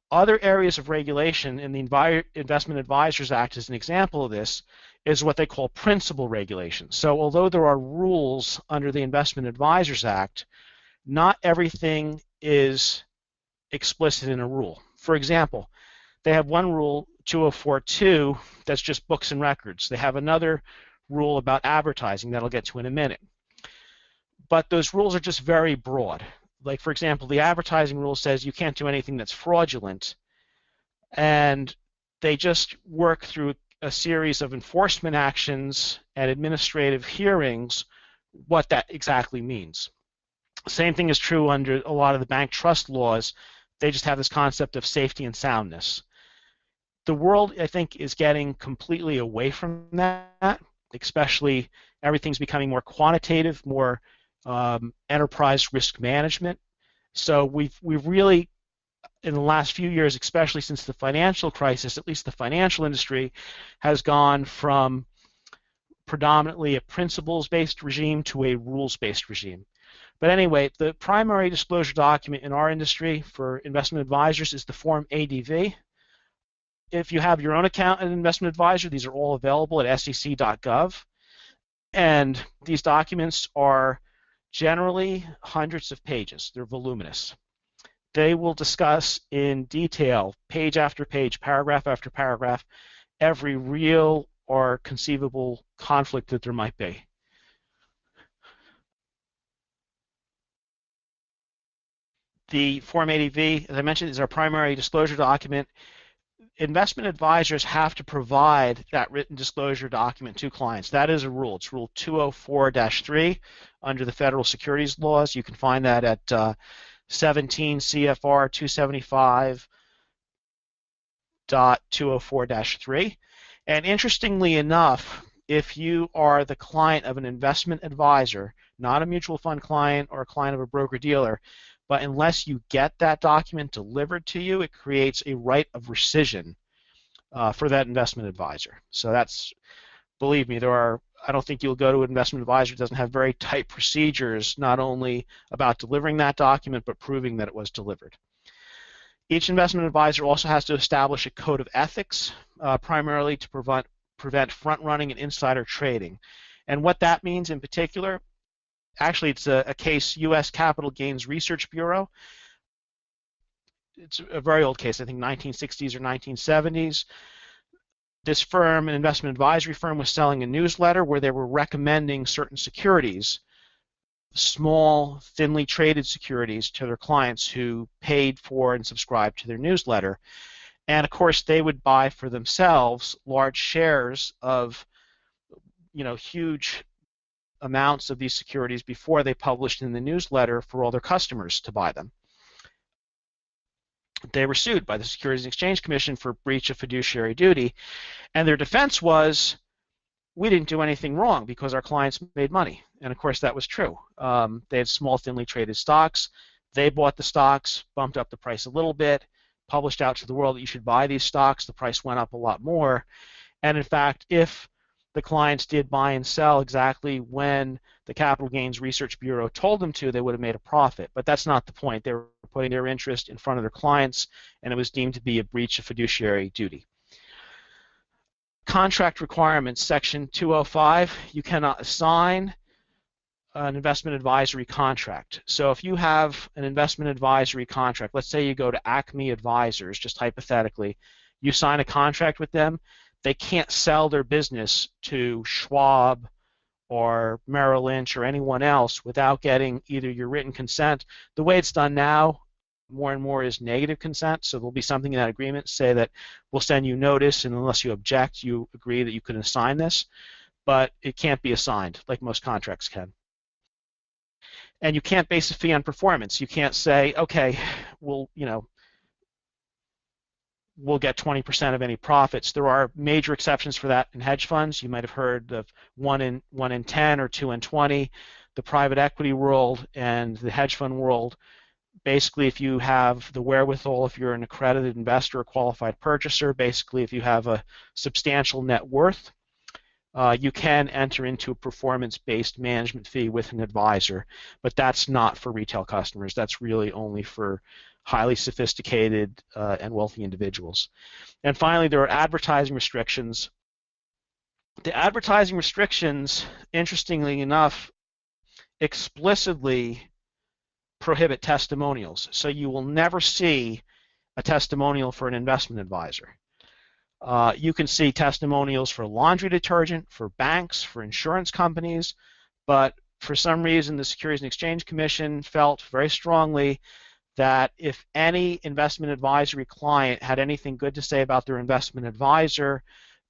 Other areas of regulation in the Investment Advisors Act, as an example of this, is what they call principal regulation. So although there are rules under the Investment Advisors Act, not everything is explicit in a rule. For example, they have one rule, 2042, that's just books and records. They have another rule about advertising that I'll get to in a minute. But those rules are just very broad. Like, for example, the advertising rule says you can't do anything that's fraudulent, and they just work through a series of enforcement actions and administrative hearings what that exactly means. Same thing is true under a lot of the bank trust laws. They just have this concept of safety and soundness. The world, I think, is getting completely away from that, especially everything's becoming more quantitative, more enterprise risk management. So we've really, in the last few years, especially since the financial crisis, at least the financial industry has gone from predominantly a principles-based regime to a rules-based regime. But anyway, the primary disclosure document in our industry for investment advisors is the Form ADV. If you have your own account as an investment advisor, these are all available at sec.gov. And these documents are generally hundreds of pages. They're voluminous. They will discuss in detail, page after page, paragraph after paragraph, every real or conceivable conflict that there might be. The Form 80V, as I mentioned, is our primary disclosure document. Investment advisors have to provide that written disclosure document to clients. That is a rule. It's Rule 204-3 under the federal securities laws. You can find that at 17 CFR 275.204-3. And interestingly enough, if you are the client of an investment advisor, not a mutual fund client or a client of a broker-dealer, but unless you get that document delivered to you, it creates a right of rescission for that investment advisor. So that's, believe me, I don't think you'll go to an investment advisor that doesn't have very tight procedures, not only about delivering that document, but proving that it was delivered. Each investment advisor also has to establish a code of ethics, primarily to prevent front-running and insider trading. And what that means in particular, actually it's a case, U.S. Capital Gains Research Bureau. It's a very old case, I think 1960s or 1970s. This firm, an investment advisory firm, was selling a newsletter where they were recommending certain securities, small, thinly traded securities, to their clients who paid for and subscribed to their newsletter. And of course, they would buy for themselves large shares of, huge amounts of these securities before they published in the newsletter for all their customers to buy them. They were sued by the Securities and Exchange Commission for breach of fiduciary duty, and their defense was, we didn't do anything wrong because our clients made money. And of course that was true. They had small, thinly traded stocks. They bought the stocks, bumped up the price a little bit, published out to the world that you should buy these stocks. The price went up a lot more. And in fact, if the clients did buy and sell exactly when the Capital Gains Research Bureau told them to, they would have made a profit. But that's not the point. They were putting their interest in front of their clients, and it was deemed to be a breach of fiduciary duty. Contract requirements, Section 205, you cannot assign an investment advisory contract. So if you have an investment advisory contract, let's say you go to Acme Advisors, just hypothetically, you sign a contract with them, they can't sell their business to Schwab or Merrill Lynch or anyone else without getting either your written consent. The way it's done now, more and more, is negative consent. So there'll be something in that agreement say that we'll send you notice, and unless you object, you agree that you can assign this. But it can't be assigned like most contracts can. And you can't base a fee on performance. You can't say, okay, we'll get 20% of any profits. There are major exceptions for that in hedge funds. You might have heard of 1 in 10 or 2 in 20. The private equity world and the hedge fund world, basically if you have the wherewithal, if you're an accredited investor or qualified purchaser, basically if you have a substantial net worth, you can enter into a performance-based management fee with an advisor, but that's not for retail customers. That's really only for highly sophisticated and wealthy individuals. And finally, there are advertising restrictions. The advertising restrictions, interestingly enough, explicitly prohibit testimonials. So you will never see a testimonial for an investment advisor. You can see testimonials for laundry detergent, for banks, for insurance companies, but for some reason the Securities and Exchange Commission felt very strongly that if any investment advisory client had anything good to say about their investment advisor,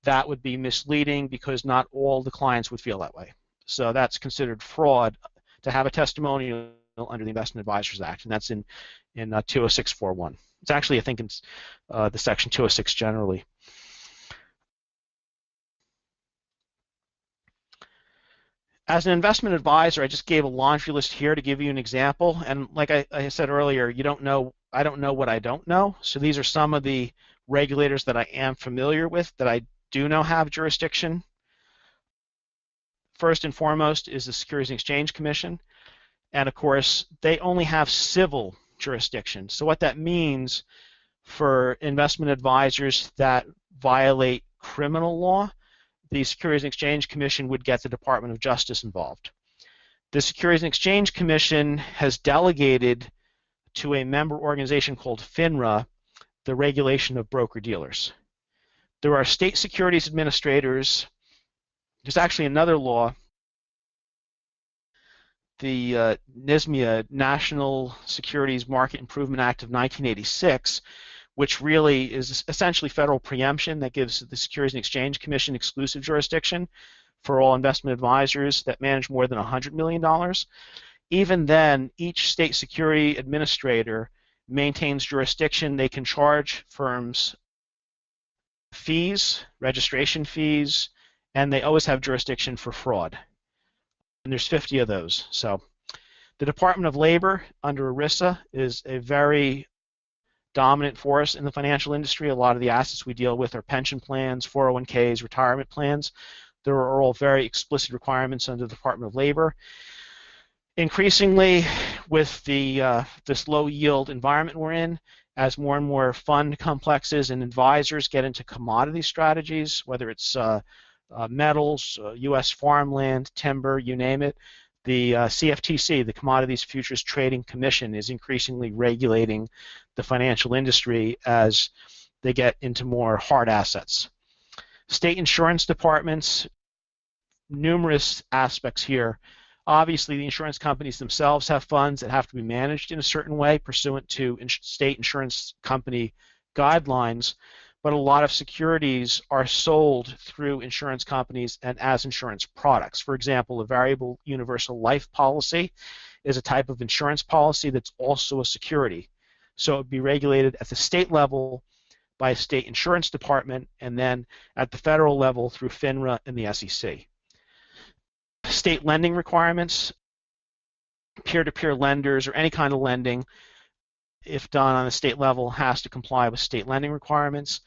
that would be misleading because not all the clients would feel that way. So that's considered fraud to have a testimonial under the Investment Advisors Act, and that's in 20641. It's actually, I think, in the Section 206 generally. As an investment advisor, I just gave a laundry list here to give you an example. And like I said earlier, I don't know what I don't know. So these are some of the regulators that I am familiar with that I do know have jurisdiction. First and foremost is the Securities and Exchange Commission. And of course, they only have civil jurisdiction. So what that means for investment advisors that violate criminal law, the Securities and Exchange Commission would get the Department of Justice involved. The Securities and Exchange Commission has delegated to a member organization called FINRA, the regulation of broker-dealers. There are state securities administrators. There's actually another law, the NISMIA, National Securities Market Improvement Act of 1986, which really is essentially federal preemption that gives the Securities and Exchange Commission exclusive jurisdiction for all investment advisors that manage more than $100 million. Even then, each state security administrator maintains jurisdiction. They can charge firms fees, registration fees, and they always have jurisdiction for fraud. And there's 50 of those. So the Department of Labor under ERISA is a very dominant force in the financial industry. A lot of the assets we deal with are pension plans, 401ks, retirement plans. There are all very explicit requirements under the Department of Labor. Increasingly, with this low yield environment we're in, as more and more fund complexes and advisors get into commodity strategies, whether it's metals, U.S. farmland, timber, you name it, the CFTC, the Commodities Futures Trading Commission, is increasingly regulating the financial industry as they get into more hard assets. State insurance departments, numerous aspects here. Obviously, the insurance companies themselves have funds that have to be managed in a certain way pursuant to state insurance company guidelines, but a lot of securities are sold through insurance companies and as insurance products. For example, a variable universal life policy is a type of insurance policy that's also a security. So it would be regulated at the state level by a state insurance department, and then at the federal level through FINRA and the SEC. State lending requirements, peer-to-peer lenders or any kind of lending, if done on a state level, has to comply with state lending requirements.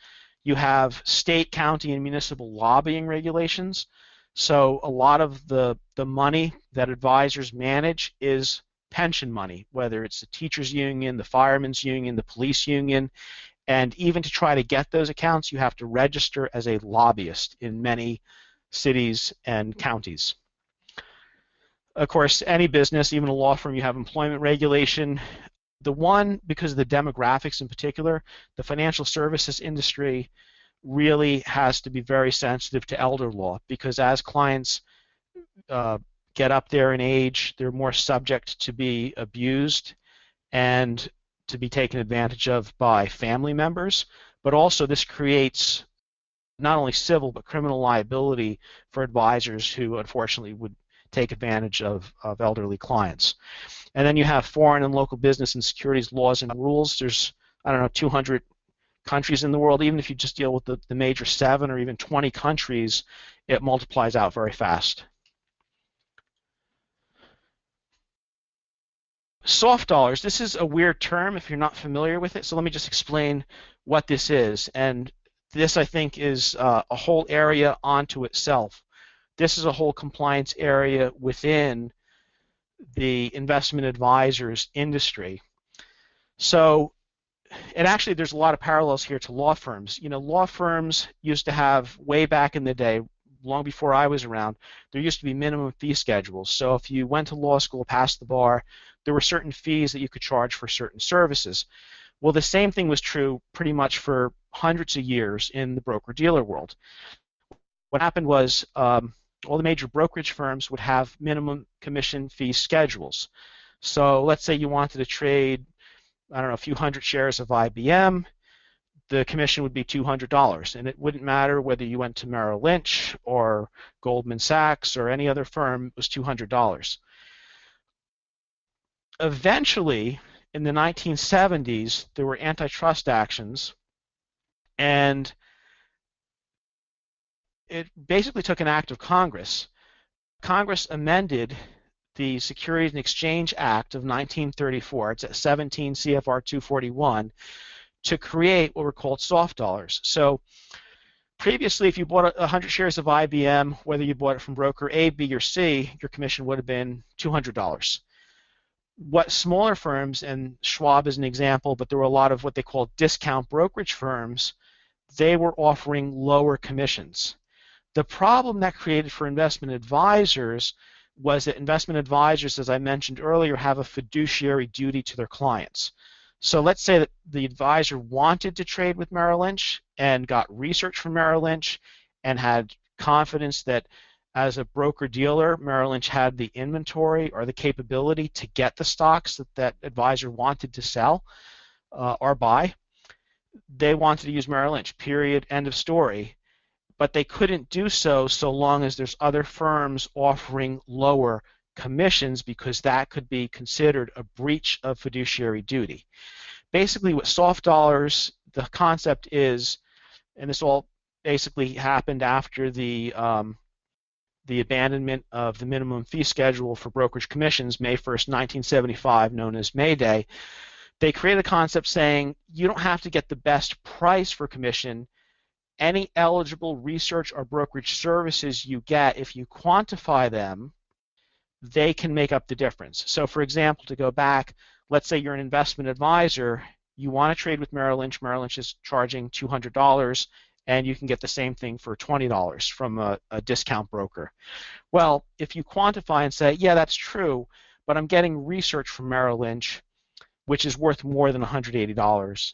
You have state, county, and municipal lobbying regulations. So a lot of the money that advisors manage is pension money, whether it's the teachers union, the firemen's union, the police union, and even to try to get those accounts, you have to register as a lobbyist in many cities and counties. Of course, any business, even a law firm, you have employment regulation. The one, because of the demographics in particular, the financial services industry really has to be very sensitive to elder law, because as clients get up there in age, they're more subject to be abused and to be taken advantage of by family members. But also this creates not only civil but criminal liability for advisors who unfortunately would take advantage of elderly clients. And then you have foreign and local business and securities laws and rules. There's, I don't know, 200 countries in the world. Even if you just deal with the major 7 or even 20 countries, it multiplies out very fast. Soft dollars, this is a weird term if you're not familiar with it, so let me just explain what this is. And this, I think, is a whole area onto itself. This is a whole compliance area within the investment advisors industry. So, and actually there's a lot of parallels here to law firms. You know, law firms used to have, way back in the day, long before I was around, there used to be minimum fee schedules. So if you went to law school, passed the bar, there were certain fees that you could charge for certain services. Well, the same thing was true pretty much for hundreds of years in the broker-dealer world. What happened was all the major brokerage firms would have minimum commission fee schedules. So let's say you wanted to trade, I don't know, a few hundred shares of IBM, the commission would be $200, and it wouldn't matter whether you went to Merrill Lynch or Goldman Sachs or any other firm, it was $200. Eventually, in the 1970s, there were antitrust actions, and it basically took an act of Congress. Congress amended the Securities and Exchange Act of 1934, it's at 17 CFR 241, to create what were called soft dollars. So previously, if you bought 100 shares of IBM, whether you bought it from broker A, B, or C, your commission would have been $200. What smaller firms, and Schwab is an example, but there were a lot of what they call discount brokerage firms, they were offering lower commissions. The problem that created for investment advisors was that investment advisors, as I mentioned earlier, have a fiduciary duty to their clients. So let's say that the advisor wanted to trade with Merrill Lynch and got research from Merrill Lynch and had confidence that as a broker-dealer, Merrill Lynch had the inventory or the capability to get the stocks that that advisor wanted to sell or buy. They wanted to use Merrill Lynch, period, end of story. But they couldn't do so so long as there's other firms offering lower commissions, because that could be considered a breach of fiduciary duty. Basically, with soft dollars, the concept is, and this all basically happened after the abandonment of the minimum fee schedule for brokerage commissions, May 1st, 1975, known as May Day. They created a concept saying you don't have to get the best price for commission. Any eligible research or brokerage services you get, if you quantify them, they can make up the difference. So for example, to go back, let's say you're an investment advisor, you want to trade with Merrill Lynch. Merrill Lynch is charging $200, and you can get the same thing for $20 from a discount broker. Well, if you quantify and say, yeah, that's true, but I'm getting research from Merrill Lynch, which is worth more than $180.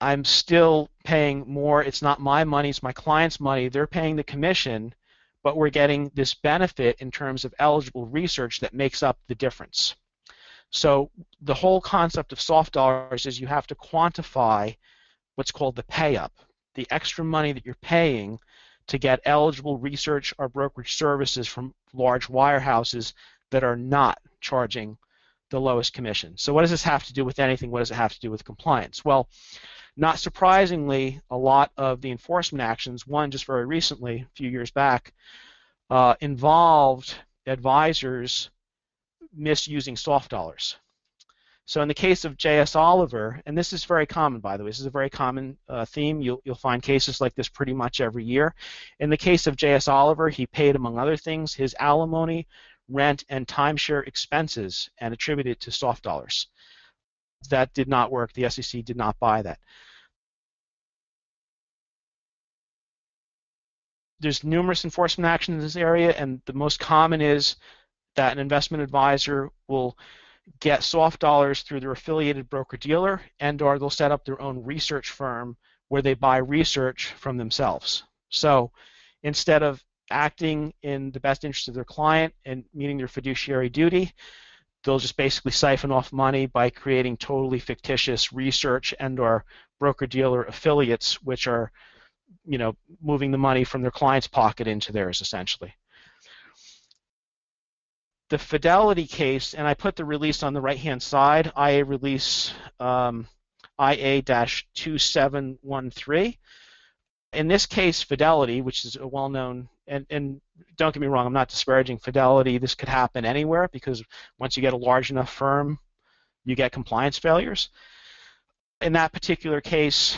I'm still paying more. It's not my money, it's my client's money. They're paying the commission, but we're getting this benefit in terms of eligible research that makes up the difference. So the whole concept of soft dollars is you have to quantify what's called the pay-up, the extra money that you're paying to get eligible research or brokerage services from large wirehouses that are not charging the lowest commission. So what does this have to do with anything? What does it have to do with compliance? Well, not surprisingly, a lot of the enforcement actions, one just very recently, a few years back, involved advisors misusing soft dollars. So in the case of J.S. Oliver, and this is very common, by the way, this is a very common theme. You'll find cases like this pretty much every year. In the case of J.S. Oliver, he paid, among other things, his alimony, rent, and timeshare expenses and attributed it to soft dollars. That did not work. The SEC did not buy that. There's numerous enforcement actions in this area, and the most common is that an investment advisor will get soft dollars through their affiliated broker-dealer, and/or they'll set up their own research firm where they buy research from themselves. So instead of acting in the best interest of their client and meeting their fiduciary duty, they'll just basically siphon off money by creating totally fictitious research and/or broker-dealer affiliates, which are, you know, moving the money from their client's pocket into theirs, essentially. The Fidelity case, and I put the release on the right-hand side, IA release IA-2713. In this case, Fidelity, which is a well-known, and don't get me wrong, I'm not disparaging Fidelity. This could happen anywhere, because once you get a large enough firm, you get compliance failures. In that particular case,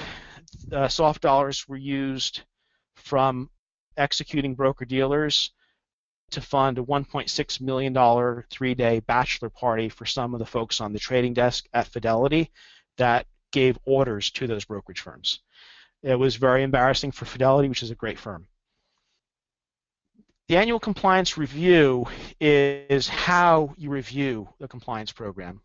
soft dollars were used from executing broker-dealers to fund a $1.6 million 3-day bachelor party for some of the folks on the trading desk at Fidelity that gave orders to those brokerage firms. It was very embarrassing for Fidelity, which is a great firm. The annual compliance review is how you review the compliance program.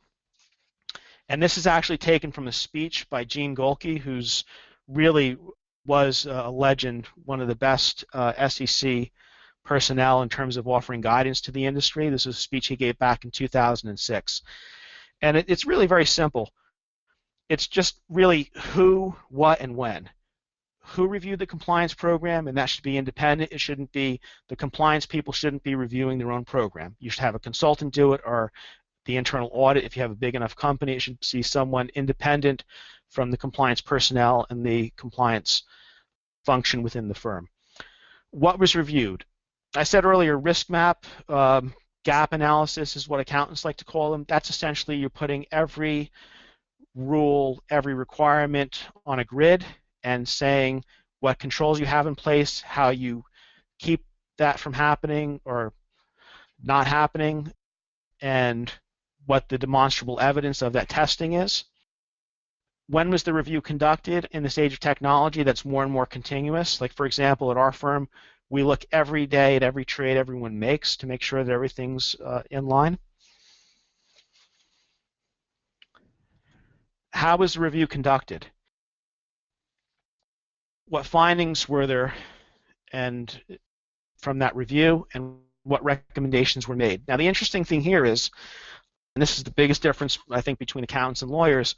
And this is actually taken from a speech by Gene Golke, who's really was a legend, one of the best SEC personnel in terms of offering guidance to the industry. This is a speech he gave back in 2006. And it's really very simple. It's just really who, what, and when. Who reviewed the compliance program, and that should be independent. It shouldn't be, the compliance people shouldn't be reviewing their own program. You should have a consultant do it, or the internal audit. If you have a big enough company, it should see someone independent from the compliance personnel and the compliance function within the firm. What was reviewed? I said earlier, risk map, gap analysis is what accountants like to call them. That's essentially you're putting every rule, every requirement on a grid and saying what controls you have in place, how you keep that from happening or not happening, and what the demonstrable evidence of that testing is. When was the review conducted? In this age of technology, that's more and more continuous. Like, for example, at our firm, We look every day at every trade everyone makes to make sure that everything's in line. How was the review conducted? What findings were there and from that review, and what recommendations were made? Now, the interesting thing here is, and this is the biggest difference, I think, between accountants and lawyers,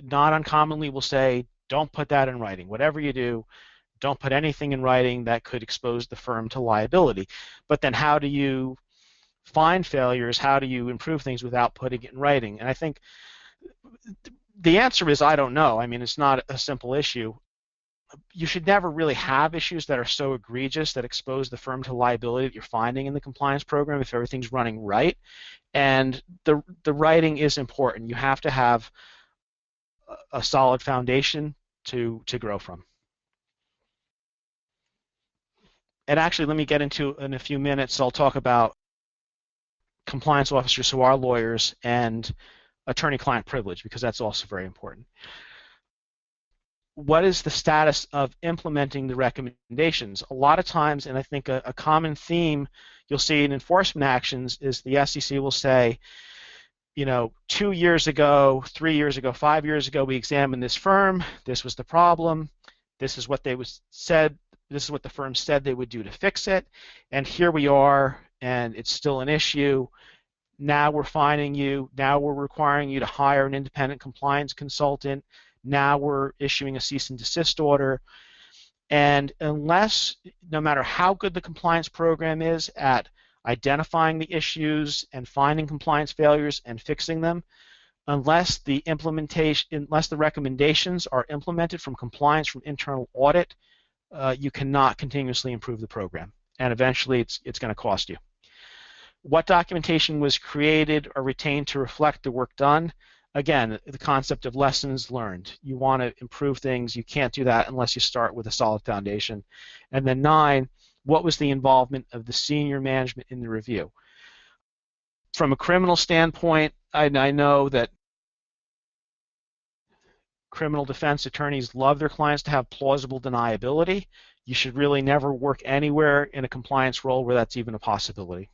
not uncommonly will say, don't put that in writing. Whatever you do, don't put anything in writing that could expose the firm to liability. But then how do you find failures? How do you improve things without putting it in writing? And I think the answer is, I don't know. I mean, it's not a simple issue. You should never really have issues that are so egregious that expose the firm to liability that you're finding in the compliance program if everything's running right. And the writing is important. You have to have a solid foundation to grow from. And actually, let me get into, in a few minutes, I'll talk about compliance officers who are lawyers and attorney-client privilege, because that's also very important. What is the status of implementing the recommendations? A lot of times, and I think a common theme you'll see in enforcement actions is the SEC will say, 2 years ago, 3 years ago, 5 years ago, we examined this firm. This was the problem. This is what said. This is what the firm said they would do to fix it. And here we are, and it's still an issue. Now we're fining you. Now we're requiring you to hire an independent compliance consultant. Now we're issuing a cease and desist order. And unless, no matter how good the compliance program is at identifying the issues and finding compliance failures and fixing them, unless the recommendations are implemented from compliance, from internal audit, you cannot continuously improve the program. And eventually it's going to cost you. What documentation was created or retained to reflect the work done? Again, the concept of lessons learned. You want to improve things. You can't do that unless you start with a solid foundation. And then 9, what was the involvement of the senior management in the review? From a criminal standpoint, I know that criminal defense attorneys love their clients to have plausible deniability. You should really never work anywhere in a compliance role where that's even a possibility.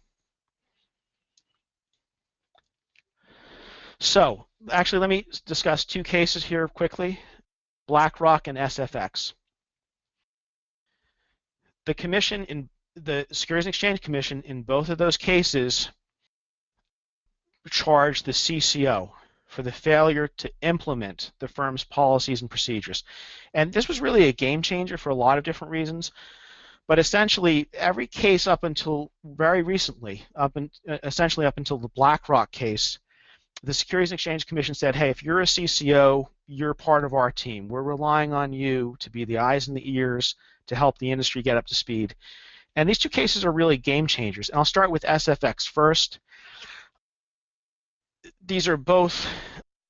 So, actually, let me discuss 2 cases here quickly, BlackRock and SFX. The Securities and Exchange Commission in both of those cases charged the CCO for the failure to implement the firm's policies and procedures. And this was really a game changer for a lot of different reasons. But essentially, every case up until very recently, essentially up until the BlackRock case, the Securities and Exchange Commission said, hey, if you're a CCO, you're part of our team. We're relying on you to be the eyes and the ears to help the industry get up to speed. And these 2 cases are really game changers. And I'll start with SFX first. These are both,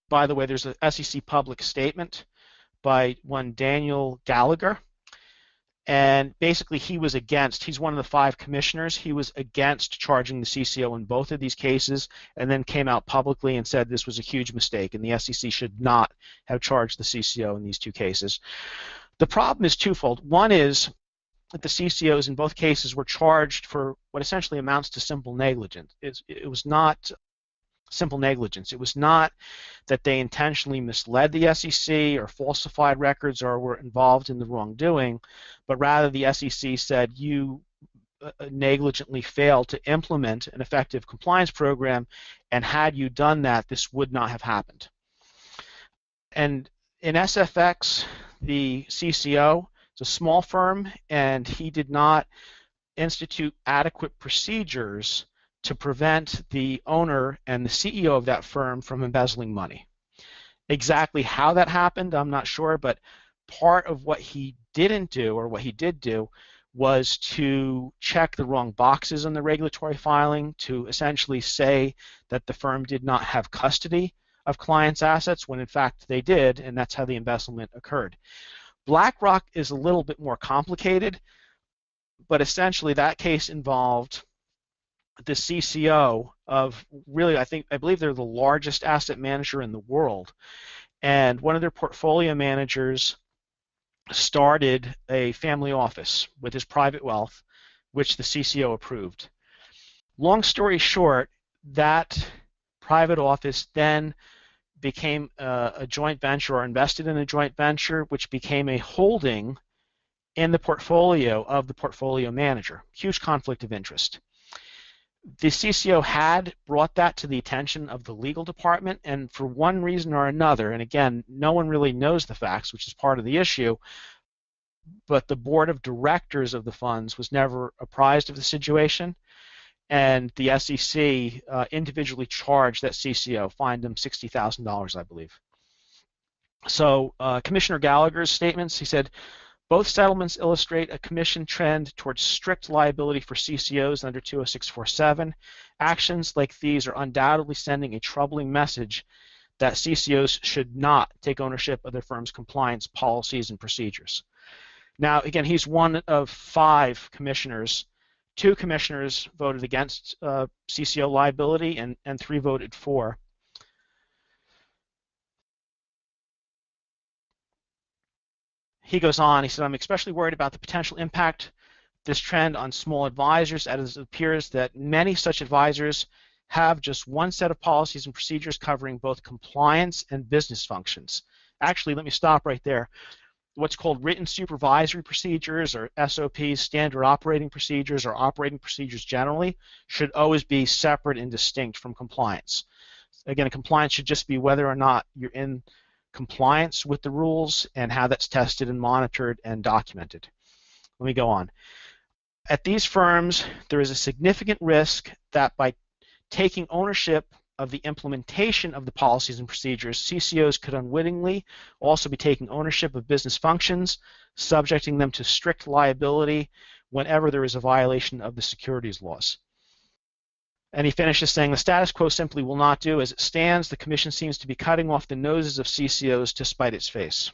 by the way, there's a SEC public statement by one Daniel Gallagher. And basically he's one of the 5 commissioners. He was against charging the CCO in both of these cases, and then came out publicly and said this was a huge mistake and the SEC should not have charged the CCO in these 2 cases. The problem is twofold. One is that the CCOs in both cases were charged for what essentially amounts to simple negligence. It was not simple negligence. It was not that they intentionally misled the SEC or falsified records or were involved in the wrongdoing, but rather the SEC said you negligently failed to implement an effective compliance program, and had you done that, this would not have happened. And in SFX, the CCO is a small firm, and he did not institute adequate procedures to prevent the owner and the CEO of that firm from embezzling money. Exactly how that happened, I'm not sure, but part of what he didn't do, or what he did do, was to check the wrong boxes on the regulatory filing, to essentially say that the firm did not have custody of clients' assets when in fact they did, and that's how the embezzlement occurred. BlackRock is a little bit more complicated, but essentially that case involved the CCO of really, I believe they're the largest asset manager in the world, and one of their portfolio managers started a family office with his private wealth, which the CCO approved. Long story short, that private office then became a joint venture or invested in a joint venture, which became a holding in the portfolio of the portfolio manager. Huge conflict of interest. The CCO had brought that to the attention of the legal department, and for one reason or another, and again, no one really knows the facts, which is part of the issue, but the board of directors of the funds was never apprised of the situation, and the SEC individually charged that CCO, fined him $60,000, I believe. So Commissioner Gallagher's statements, he said, both settlements illustrate a commission trend towards strict liability for CCOs under 20647. Actions like these are undoubtedly sending a troubling message that CCOs should not take ownership of their firm's compliance policies and procedures. Now, again, he's one of 5 commissioners. 2 commissioners voted against CCO liability, and 3 voted for. He goes on, he said, I'm especially worried about the potential impact this trend on small advisors, as it appears that many such advisors have just one set of policies and procedures covering both compliance and business functions. Actually, let me stop right there. What's called written supervisory procedures, or SOPs, standard operating procedures, or operating procedures generally, should always be separate and distinct from compliance. Again, compliance should just be whether or not you're in compliance with the rules and how that's tested and monitored and documented. Let me go on. At these firms, there is a significant risk that by taking ownership of the implementation of the policies and procedures, CCOs could unwittingly also be taking ownership of business functions, subjecting them to strict liability whenever there is a violation of the securities laws. And he finishes saying, the status quo simply will not do. As it stands, the Commission seems to be cutting off the noses of CCOs to spite its face.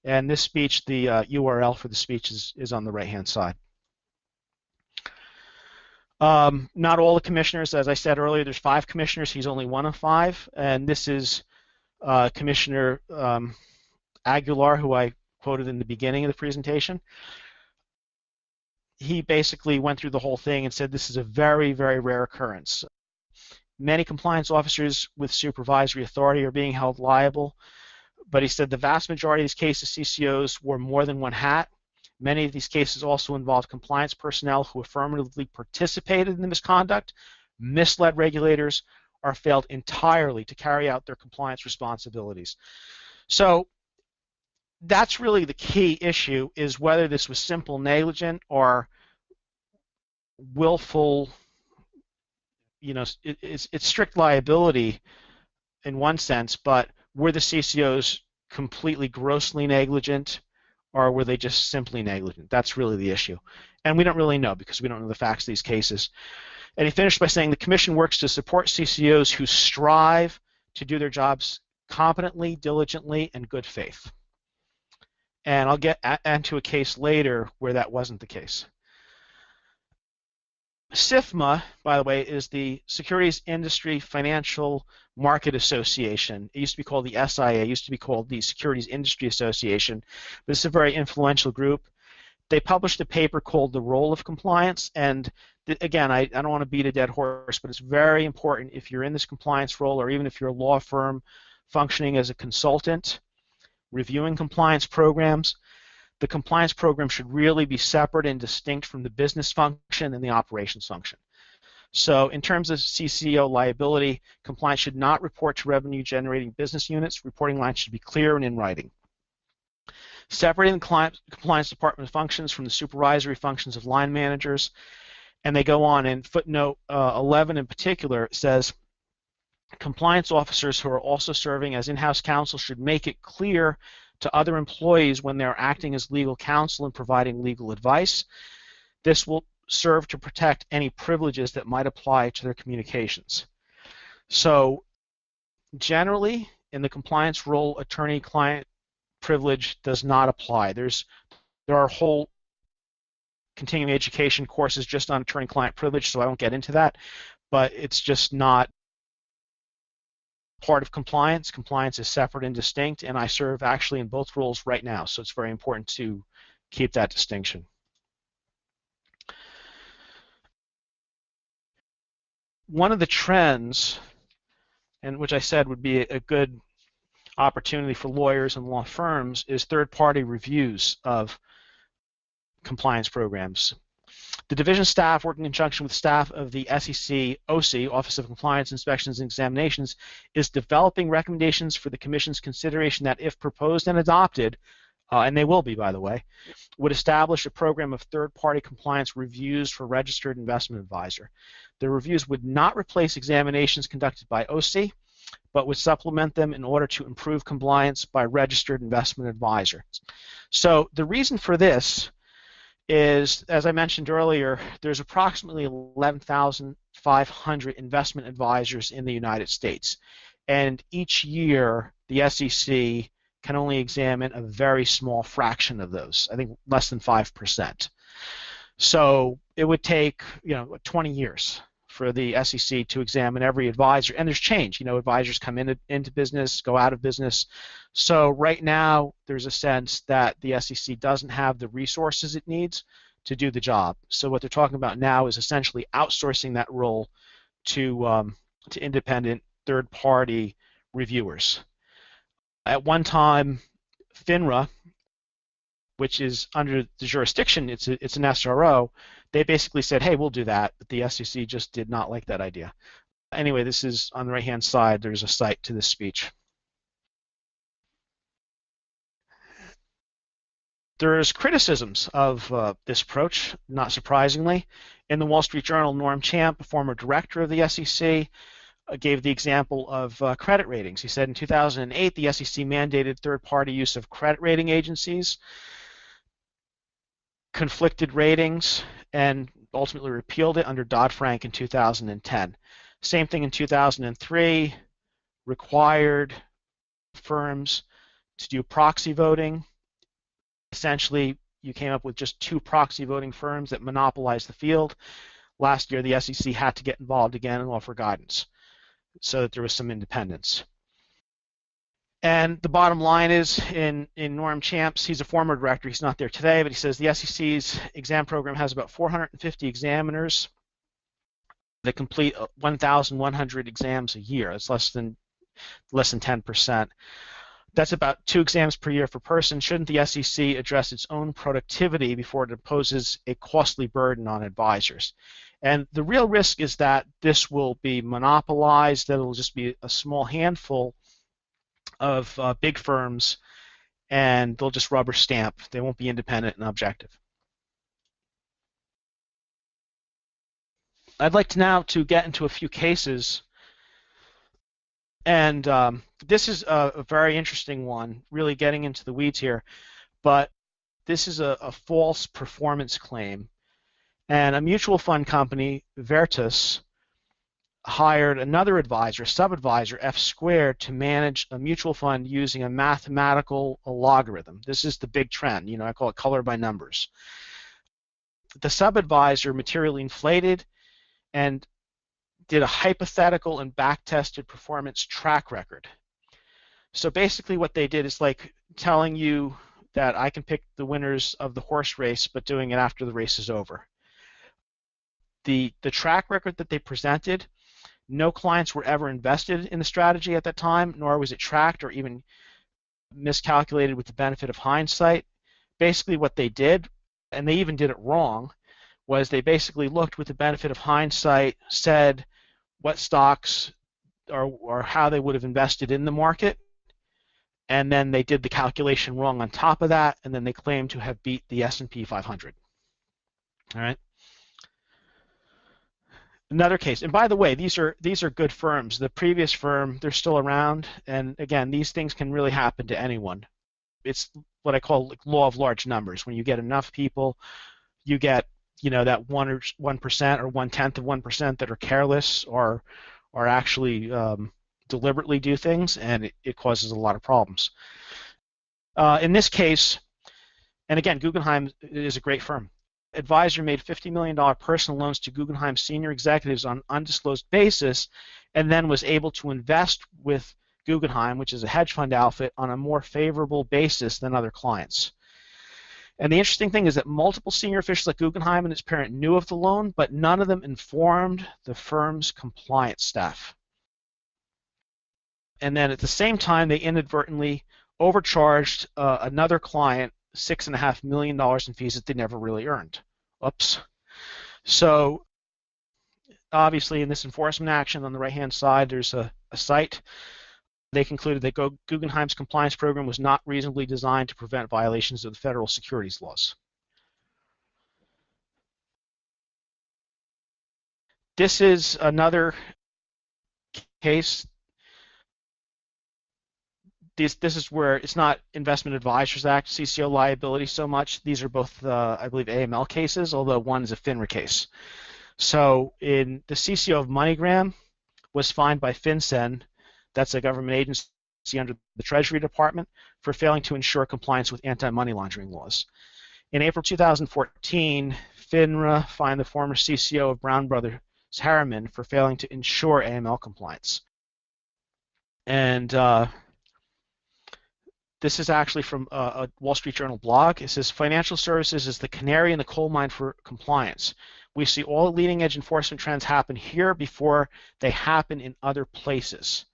And this speech, the URL for the speech is on the right-hand side. Not all the commissioners, as I said earlier, there's 5 commissioners. He's only one of 5. And this is Commissioner Aguilar, who I quoted in the beginning of the presentation. He basically went through the whole thing and said this is a very, very rare occurrence. Many compliance officers with supervisory authority are being held liable, but he said the vast majority of these cases, CCOs wore more than one hat. Many of these cases also involved compliance personnel who affirmatively participated in the misconduct, misled regulators, or failed entirely to carry out their compliance responsibilities. So that's really the key issue, is whether this was simple negligent or willful. You know, it's strict liability in one sense, but were the CCOs completely grossly negligent, or were they just simply negligent? That's really the issue. And we don't really know because we don't know the facts of these cases. And he finished by saying the Commission works to support CCOs who strive to do their jobs competently, diligently, and good faith. And I'll get into a case later where that wasn't the case. SIFMA, by the way, is the Securities Industry Financial Market Association. It used to be called the SIA, it used to be called the Securities Industry Association. This is a very influential group. They published a paper called The Role of Compliance, and again, I don't want to beat a dead horse, but it's very important if you're in this compliance role, or even if you're a law firm functioning as a consultant, reviewing compliance programs, the compliance program should really be separate and distinct from the business function and the operations function. So in terms of CCO liability, compliance should not report to revenue-generating business units. Reporting lines should be clear and in writing. Separating the compliance department functions from the supervisory functions of line managers. And they go on in footnote 11 in particular, it says, compliance officers who are also serving as in-house counsel should make it clear to other employees when they're acting as legal counsel and providing legal advice. This will serve to protect any privileges that might apply to their communications. So generally, in the compliance role, attorney-client privilege does not apply. There are whole continuing education courses just on attorney-client privilege, so I won't get into that, but it's just not part of compliance. Compliance is separate and distinct, and I serve actually in both roles right now, so it's very important to keep that distinction. One of the trends, and which I said would be a good opportunity for lawyers and law firms, is third-party reviews of compliance programs. The division staff, working in conjunction with staff of the SEC OC, Office of Compliance Inspections and Examinations, is developing recommendations for the Commission's consideration that, if proposed and adopted, and they will be, by the way, would establish a program of third-party compliance reviews for registered investment advisor. The reviews would not replace examinations conducted by OC, but would supplement them in order to improve compliance by registered investment advisors. So the reason for this is, as I mentioned earlier, there's approximately 11,500 investment advisors in the United States, and each year the SEC can only examine a very small fraction of those. I think less than 5%. So it would take 20 years for the SEC to examine every advisor, and there's change. Advisors come into business, go out of business. So right now, there's a sense that the SEC doesn't have the resources it needs to do the job. So what they're talking about now is essentially outsourcing that role to independent third-party reviewers. At one time, FINRA, which is under the jurisdiction, it's an SRO, they basically said, hey, we'll do that, but the SEC just did not like that idea. Anyway, this is on the right-hand side, there's a cite to this speech. There's criticisms of this approach, not surprisingly. In the Wall Street Journal, Norm Champ, a former director of the SEC, gave the example of credit ratings. He said in 2008, the SEC mandated third-party use of credit rating agencies, conflicted ratings, and ultimately repealed it under Dodd-Frank in 2010. Same thing in 2003, required firms to do proxy voting. Essentially, you came up with just 2 proxy voting firms that monopolized the field. Last year, the SEC had to get involved again and offer guidance so that there was some independence. And the bottom line is, in Norm Champ's, he's a former director, he's not there today, but he says the SEC's exam program has about 450 examiners that complete 1,100 exams a year. It's less than 10%. That's about 2 exams per year per person. Shouldn't the SEC address its own productivity before it imposes a costly burden on advisors? And the real risk is that this will be monopolized, that it will just be a small handful of big firms, and they'll just rubber stamp. They won't be independent and objective. I'd like to now to get into a few cases, and this is a very interesting one, really getting into the weeds here, but this is a false performance claim, and a mutual fund company, Veritas, hired another advisor, sub-advisor, F Squared, to manage a mutual fund using a mathematical logarithm. This is the big trend. I call it color by numbers. The sub-advisor materially inflated and did a hypothetical and back-tested performance track record. So basically what they did is like telling you that I can pick the winners of the horse race, but doing it after the race is over. The track record that they presented, no clients were ever invested in the strategy at that time, nor was it tracked or even miscalculated with the benefit of hindsight. Basically what they did, and they even did it wrong, was they basically looked with the benefit of hindsight, said what stocks or how they would have invested in the market, and then they did the calculation wrong on top of that, and then they claimed to have beat the S&P 500. All right. Another case, and by the way, these are good firms. The previous firm, they're still around, and again, these things can really happen to anyone. It's what I call like law of large numbers. When you get enough people, you get that 1% or 1/10 of 1% that are careless or actually deliberately do things, and it causes a lot of problems. In this case, and again, Guggenheim is a great firm. advisor made $50 million personal loans to Guggenheim senior executives on an undisclosed basis, and then was able to invest with Guggenheim, which is a hedge fund outfit, on a more favorable basis than other clients. And the interesting thing is that multiple senior officials at Guggenheim and its parent knew of the loan, but none of them informed the firm's compliance staff. And then at the same time, they inadvertently overcharged another client $6.5 million in fees that they never really earned. Oops. So obviously in this enforcement action on the right-hand side, there's a cite. They concluded that Guggenheim's compliance program was not reasonably designed to prevent violations of the federal securities laws. This is another case. This is where it's not Investment Advisors Act, CCO liability so much. These are both, I believe, AML cases, although one is a FINRA case. So in the CCO of MoneyGram was fined by FinCEN, that's a government agency under the Treasury Department, for failing to ensure compliance with anti-money laundering laws. In April 2014, FINRA fined the former CCO of Brown Brothers Harriman for failing to ensure AML compliance. And this is actually from a Wall Street Journal blog. It says, financial services is the canary in the coal mine for compliance. We see all leading edge enforcement trends happen here before they happen in other places.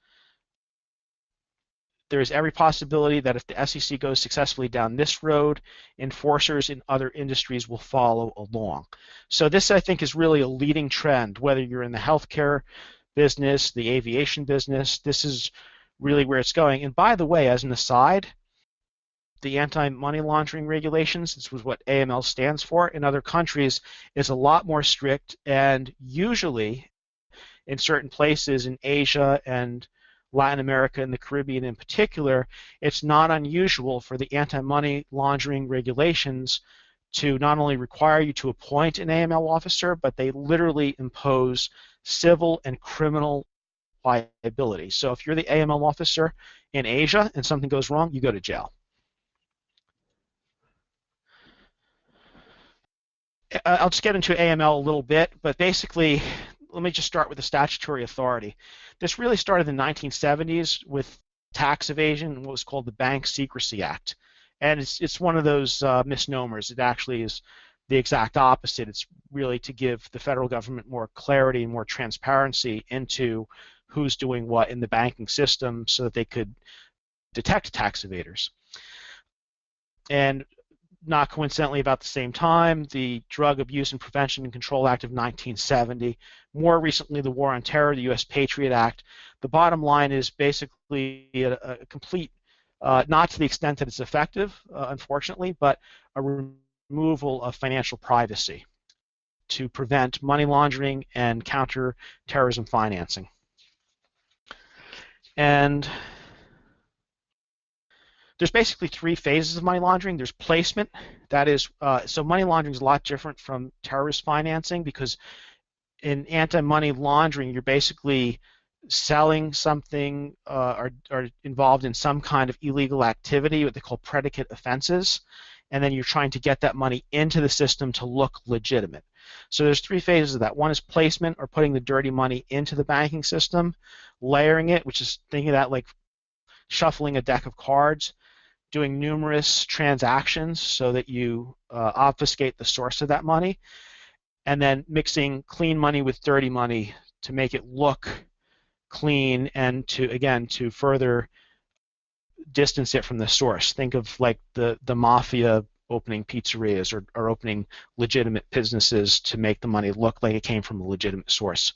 There is every possibility that if the SEC goes successfully down this road, enforcers in other industries will follow along. So this, I think, is really a leading trend, whether you're in the healthcare business, the aviation business. This is really where it's going. And by the way, as an aside, the anti-money laundering regulations, this was what AML stands for, in other countries is a lot more strict, and usually in certain places in Asia and Latin America and the Caribbean in particular, it's not unusual for the anti-money laundering regulations to not only require you to appoint an AML officer, but they literally impose civil and criminal liability. So if you're the AML officer in Asia and something goes wrong, you go to jail. I'll just get into AML a little bit, but basically, let me just start with the statutory authority. This really started in the 1970s with tax evasion and what was called the Bank Secrecy Act. And it's one of those misnomers. It actually is the exact opposite. It's really to give the federal government more clarity and more transparency into who's doing what in the banking system so that they could detect tax evaders. And not coincidentally, about the same time, the Drug Abuse and Prevention and Control Act of 1970. More recently, the War on Terror, the U.S. Patriot Act. The bottom line is basically a complete, not to the extent that it's effective, unfortunately, but a removal of financial privacy to prevent money laundering and counter terrorism financing. And there's basically three phases of money laundering. There's placement. That is, so money laundering is a lot different from terrorist financing because in anti-money laundering, you're basically selling something or involved in some kind of illegal activity, what they call predicate offenses, and then you're trying to get that money into the system to look legitimate. So there's three phases of that. One is placement, or putting the dirty money into the banking system, layering it, which is thinking of that like shuffling a deck of cards, doing numerous transactions so that you obfuscate the source of that money, and then mixing clean money with dirty money to make it look clean and to, again, to further distance it from the source. Think of like the mafia opening pizzerias or opening legitimate businesses to make the money look like it came from a legitimate source.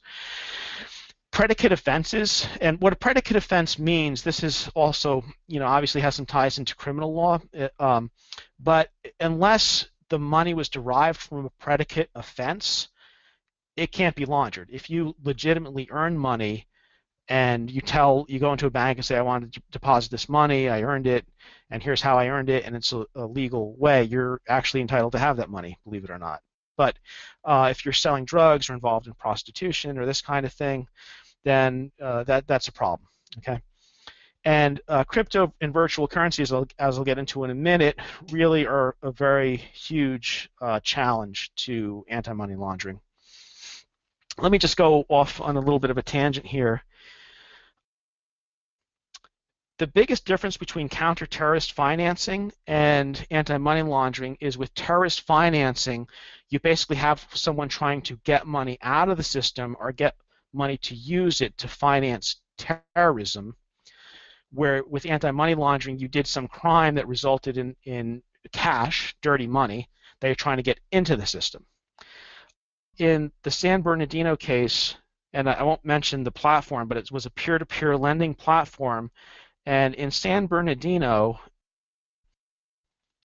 Predicate offenses, and what a predicate offense means, this is also, obviously has some ties into criminal law, but unless the money was derived from a predicate offense, it can't be laundered. If you legitimately earn money and you go into a bank and say, I want to deposit this money, I earned it, and here's how I earned it, and it's a legal way, you're actually entitled to have that money, believe it or not. But if you're selling drugs or involved in prostitution or this kind of thing, then that's a problem. Okay, And crypto and virtual currencies, as I'll get into in a minute, really are a very huge challenge to anti-money laundering. Let me just go off on a little bit of a tangent here. The biggest difference between counter-terrorist financing and anti-money laundering is with terrorist financing, you basically have someone trying to get money out of the system or get money to use it to finance terrorism, where with anti-money laundering, you did some crime that resulted in cash, dirty money, that you're trying to get into the system. In the San Bernardino case, and I won't mention the platform, but it was a peer-to-peer lending platform. And in San Bernardino,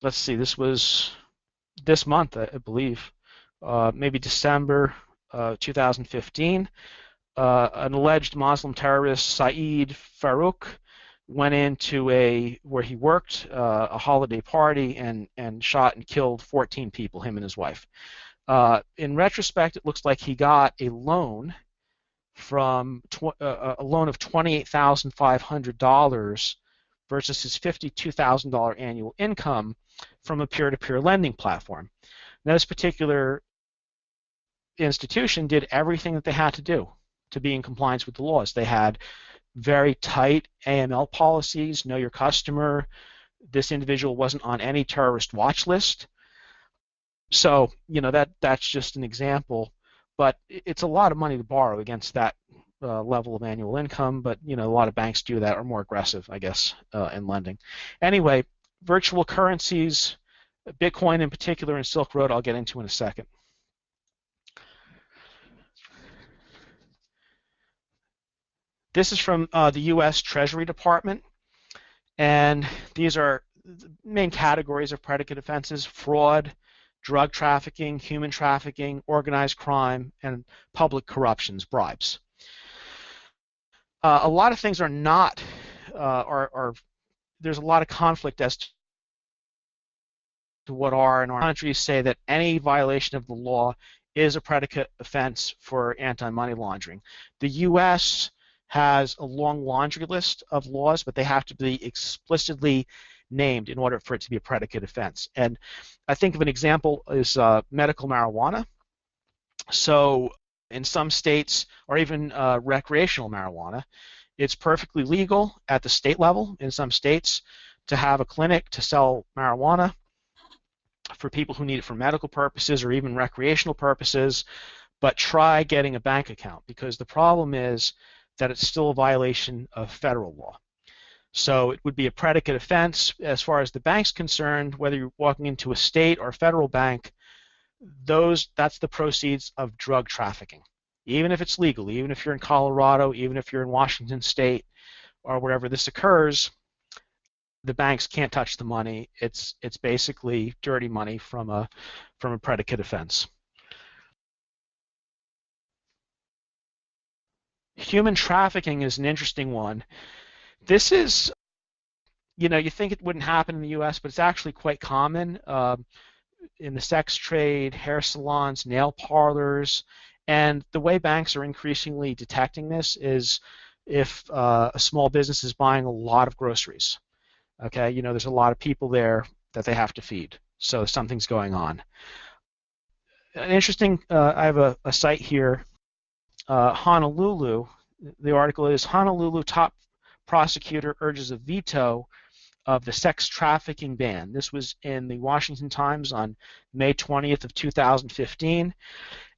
let's see, this was this month, I believe, maybe December 2015, an alleged Muslim terrorist, Saeed Farouk, went into where he worked, a holiday party, and shot and killed 14 people, him and his wife. In retrospect, it looks like he got a loan from a loan of $28,500 versus his $52,000 annual income from a peer-to-peer lending platform. Now, this particular institution did everything that they had to do to be in compliance with the laws. They had very tight AML policies, know your customer. This individual wasn't on any terrorist watch list. So, that's just an example, but it's a lot of money to borrow against that level of annual income, but, a lot of banks do that, or more aggressive, I guess, in lending. Anyway, virtual currencies, Bitcoin in particular, and Silk Road, I'll get into in a second. This is from the U.S. Treasury Department, and these are the main categories of predicate offenses: fraud, drug trafficking, human trafficking, organized crime, and public corruptions, bribes. A lot of things are not, there's a lot of conflict as to what are, and our countries say that any violation of the law is a predicate offense for anti-money laundering. The U.S. has a long laundry list of laws, but they have to be explicitly named in order for it to be a predicate offense. And I think of an example is medical marijuana. So in some states, or even recreational marijuana, it's perfectly legal at the state level in some states to have a clinic to sell marijuana for people who need it for medical purposes or even recreational purposes, but try getting a bank account, because the problem is that it's still a violation of federal law. So it would be a predicate offense as far as the bank's concerned, whether you're walking into a state or a federal bank. That's the proceeds of drug trafficking. Even if it's legal, even if you're in Colorado, even if you're in Washington State, or wherever this occurs, the banks can't touch the money. It's basically dirty money from a predicate offense. Human trafficking is an interesting one. This is, you think it wouldn't happen in the U.S., but it's actually quite common in the sex trade, hair salons, nail parlors, and the way banks are increasingly detecting this is if a small business is buying a lot of groceries. Okay, there's a lot of people there that they have to feed, so something's going on. An interesting, I have a site here, Honolulu. The article is Honolulu top prosecutor urges a veto of the sex trafficking ban. This was in the Washington Times on May 20th of 2015.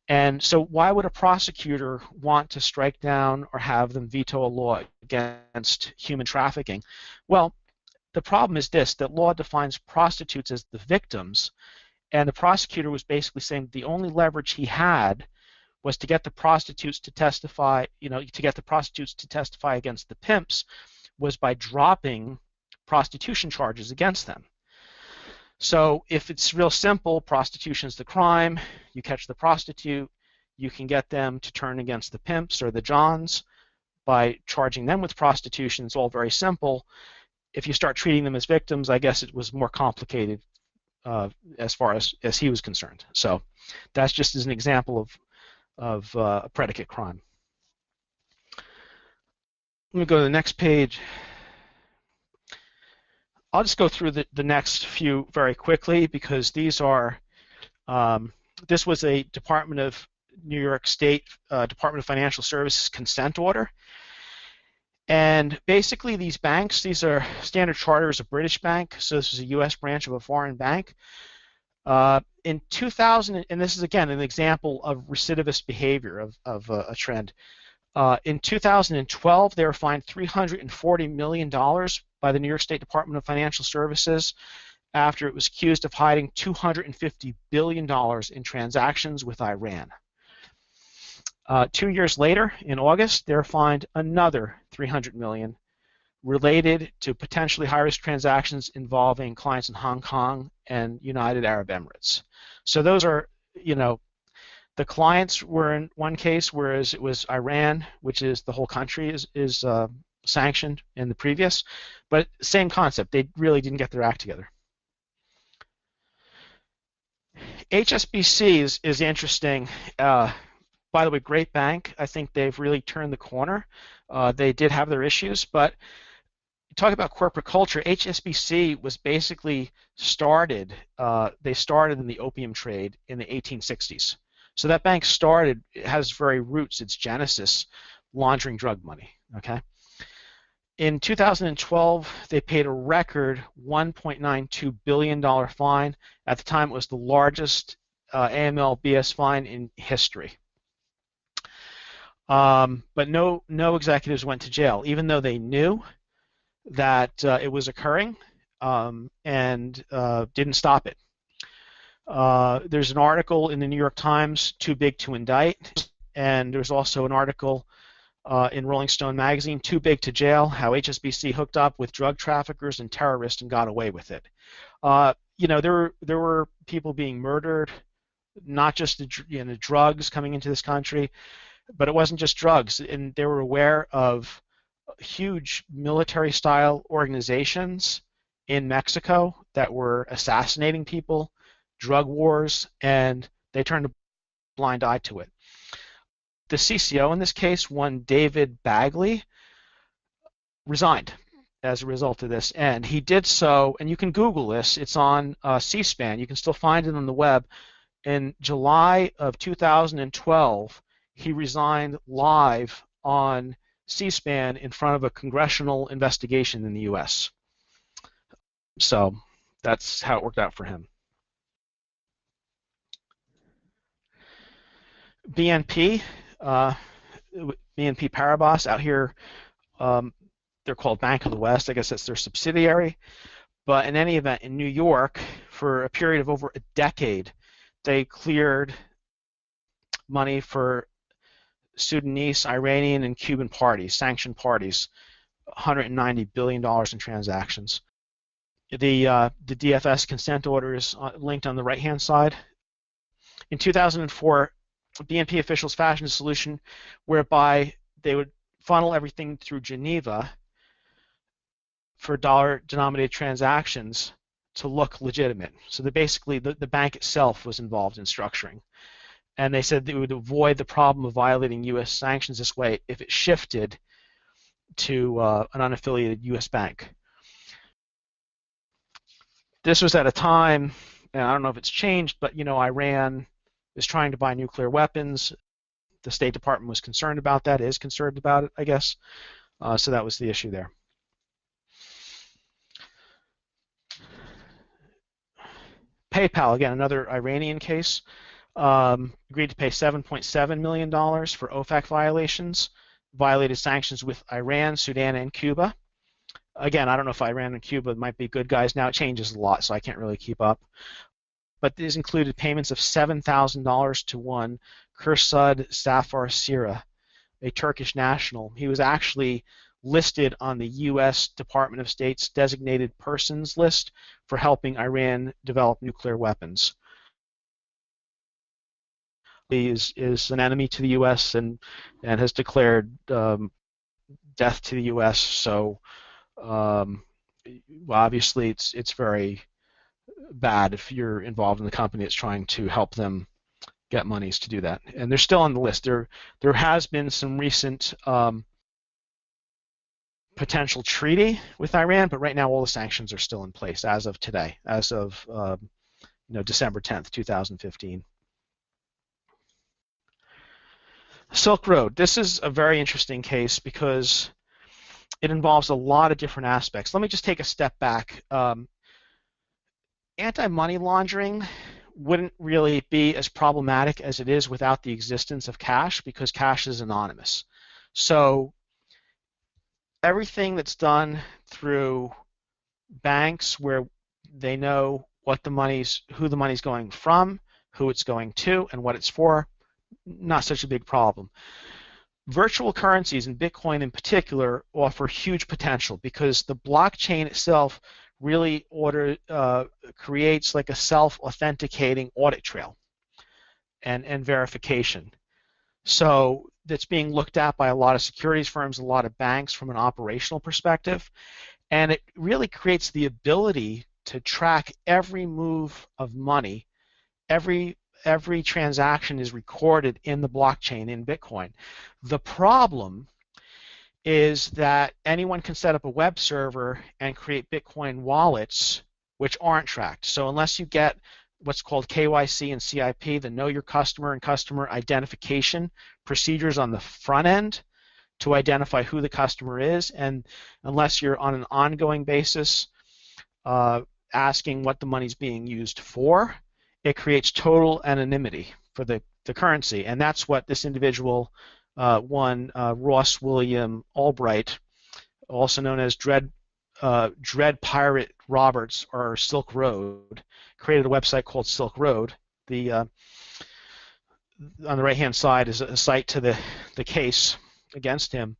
And so why would a prosecutor want to strike down or have them veto a law against human trafficking? Well, the problem is this, that law defines prostitutes as the victims, and the prosecutor was basically saying the only leverage he had was to get the prostitutes to testify, to get the prostitutes to testify against the pimps was by dropping prostitution charges against them. So if it's real simple, prostitution is the crime, you catch the prostitute, you can get them to turn against the pimps or the johns by charging them with prostitution. It's all very simple. If you start treating them as victims, I guess it was more complicated as far as he was concerned. So that's just as an example of a predicate crime. Let me go to the next page. I'll just go through the next few very quickly because these are, this was a Department of New York State Department of Financial Services consent order. And basically these banks, these are Standard Chartered is a British bank, so this is a US branch of a foreign bank. In 2000, and this is again an example of recidivist behavior of a trend. In 2012, they were fined $340 million by the New York State Department of Financial Services after it was accused of hiding $250 billion in transactions with Iran. 2 years later, in August, they were fined another $300 million related to potentially high-risk transactions involving clients in Hong Kong and United Arab Emirates. So those are, you know, the clients were in one case, whereas it was Iran, which is the whole country is sanctioned in the previous, but same concept. They really didn't get their act together. HSBC is interesting. By the way, great bank. I think they've really turned the corner. They did have their issues, but talk about corporate culture. HSBC was basically started. They started in the opium trade in the 1860s. So that bank started, it has very roots, its genesis, laundering drug money. Okay. In 2012, they paid a record $1.92 billion fine. At the time, it was the largest AML/BS fine in history. But no executives went to jail, even though they knew that it was occurring and didn't stop it. There's an article in the New York Times, Too Big to Indict, and there's also an article in Rolling Stone magazine, Too Big to Jail, how HSBC hooked up with drug traffickers and terrorists and got away with it. You know, there were people being murdered, not just the drugs coming into this country, but it wasn't just drugs, and they were aware of huge military-style organizations in Mexico that were assassinating people, drug wars, and they turned a blind eye to it. The CCO in this case, one David Bagley, resigned as a result of this, and he did so, and you can Google this, it's on C-SPAN, you can still find it on the web. In July of 2012, he resigned live on C-SPAN in front of a congressional investigation in the US. So that's how it worked out for him. BNP Paribas out here, they're called Bank of the West. I guess that's their subsidiary. But in any event, in New York, for a period of over a decade, they cleared money for Sudanese, Iranian, and Cuban parties, sanctioned parties, $190 billion in transactions. The DFS consent order is linked on the right-hand side. In 2004, BNP officials fashioned a solution whereby they would funnel everything through Geneva for dollar-denominated transactions to look legitimate. So basically, the bank itself was involved in structuring. And they said they would avoid the problem of violating U.S. sanctions this way if it shifted to an unaffiliated U.S. bank. This was at a time, and I don't know if it's changed, but you know, Iran is trying to buy nuclear weapons. The State Department was concerned about that, is concerned about it, I guess. So that was the issue there. PayPal, again, another Iranian case, agreed to pay $7.7 million for OFAC violations, violated sanctions with Iran, Sudan, and Cuba. Again, I don't know if Iran and Cuba might be good guys now. It changes a lot, so I can't really keep up. But these included payments of $7,000 to one Kursud Safar Sira, a Turkish national. He was actually listed on the U.S. Department of State's designated persons list for helping Iran develop nuclear weapons. He is an enemy to the U.S. and has declared death to the U.S. So obviously it's very bad if you're involved in the company that's trying to help them get monies to do that. And they're still on the list. There has been some recent potential treaty with Iran, but right now all the sanctions are still in place as of today, as of December 10th, 2015. Silk Road. This is a very interesting case because it involves a lot of different aspects. Let me just take a step back. Anti-money laundering wouldn't really be as problematic as it is without the existence of cash, because cash is anonymous. So everything that's done through banks where they know what who the money's going from, who it's going to, and what it's for, not such a big problem. Virtual currencies, and Bitcoin in particular, offer huge potential because the blockchain itself really creates like a self-authenticating audit trail and verification. So that's being looked at by a lot of securities firms, a lot of banks from an operational perspective, and it really creates the ability to track every move of money. Every transaction is recorded in the blockchain in Bitcoin. The problem is that anyone can set up a web server and create Bitcoin wallets which aren't tracked. So unless you get what's called KYC and CIP, the Know Your Customer and Customer Identification procedures on the front end to identify who the customer is, and unless you're on an ongoing basis asking what the money's being used for, it creates total anonymity for the currency. And that's what this individual, Ross William Albright, also known as Dread Pirate Roberts or Silk Road, created a website called Silk Road. On the right-hand side is a site to the case against him.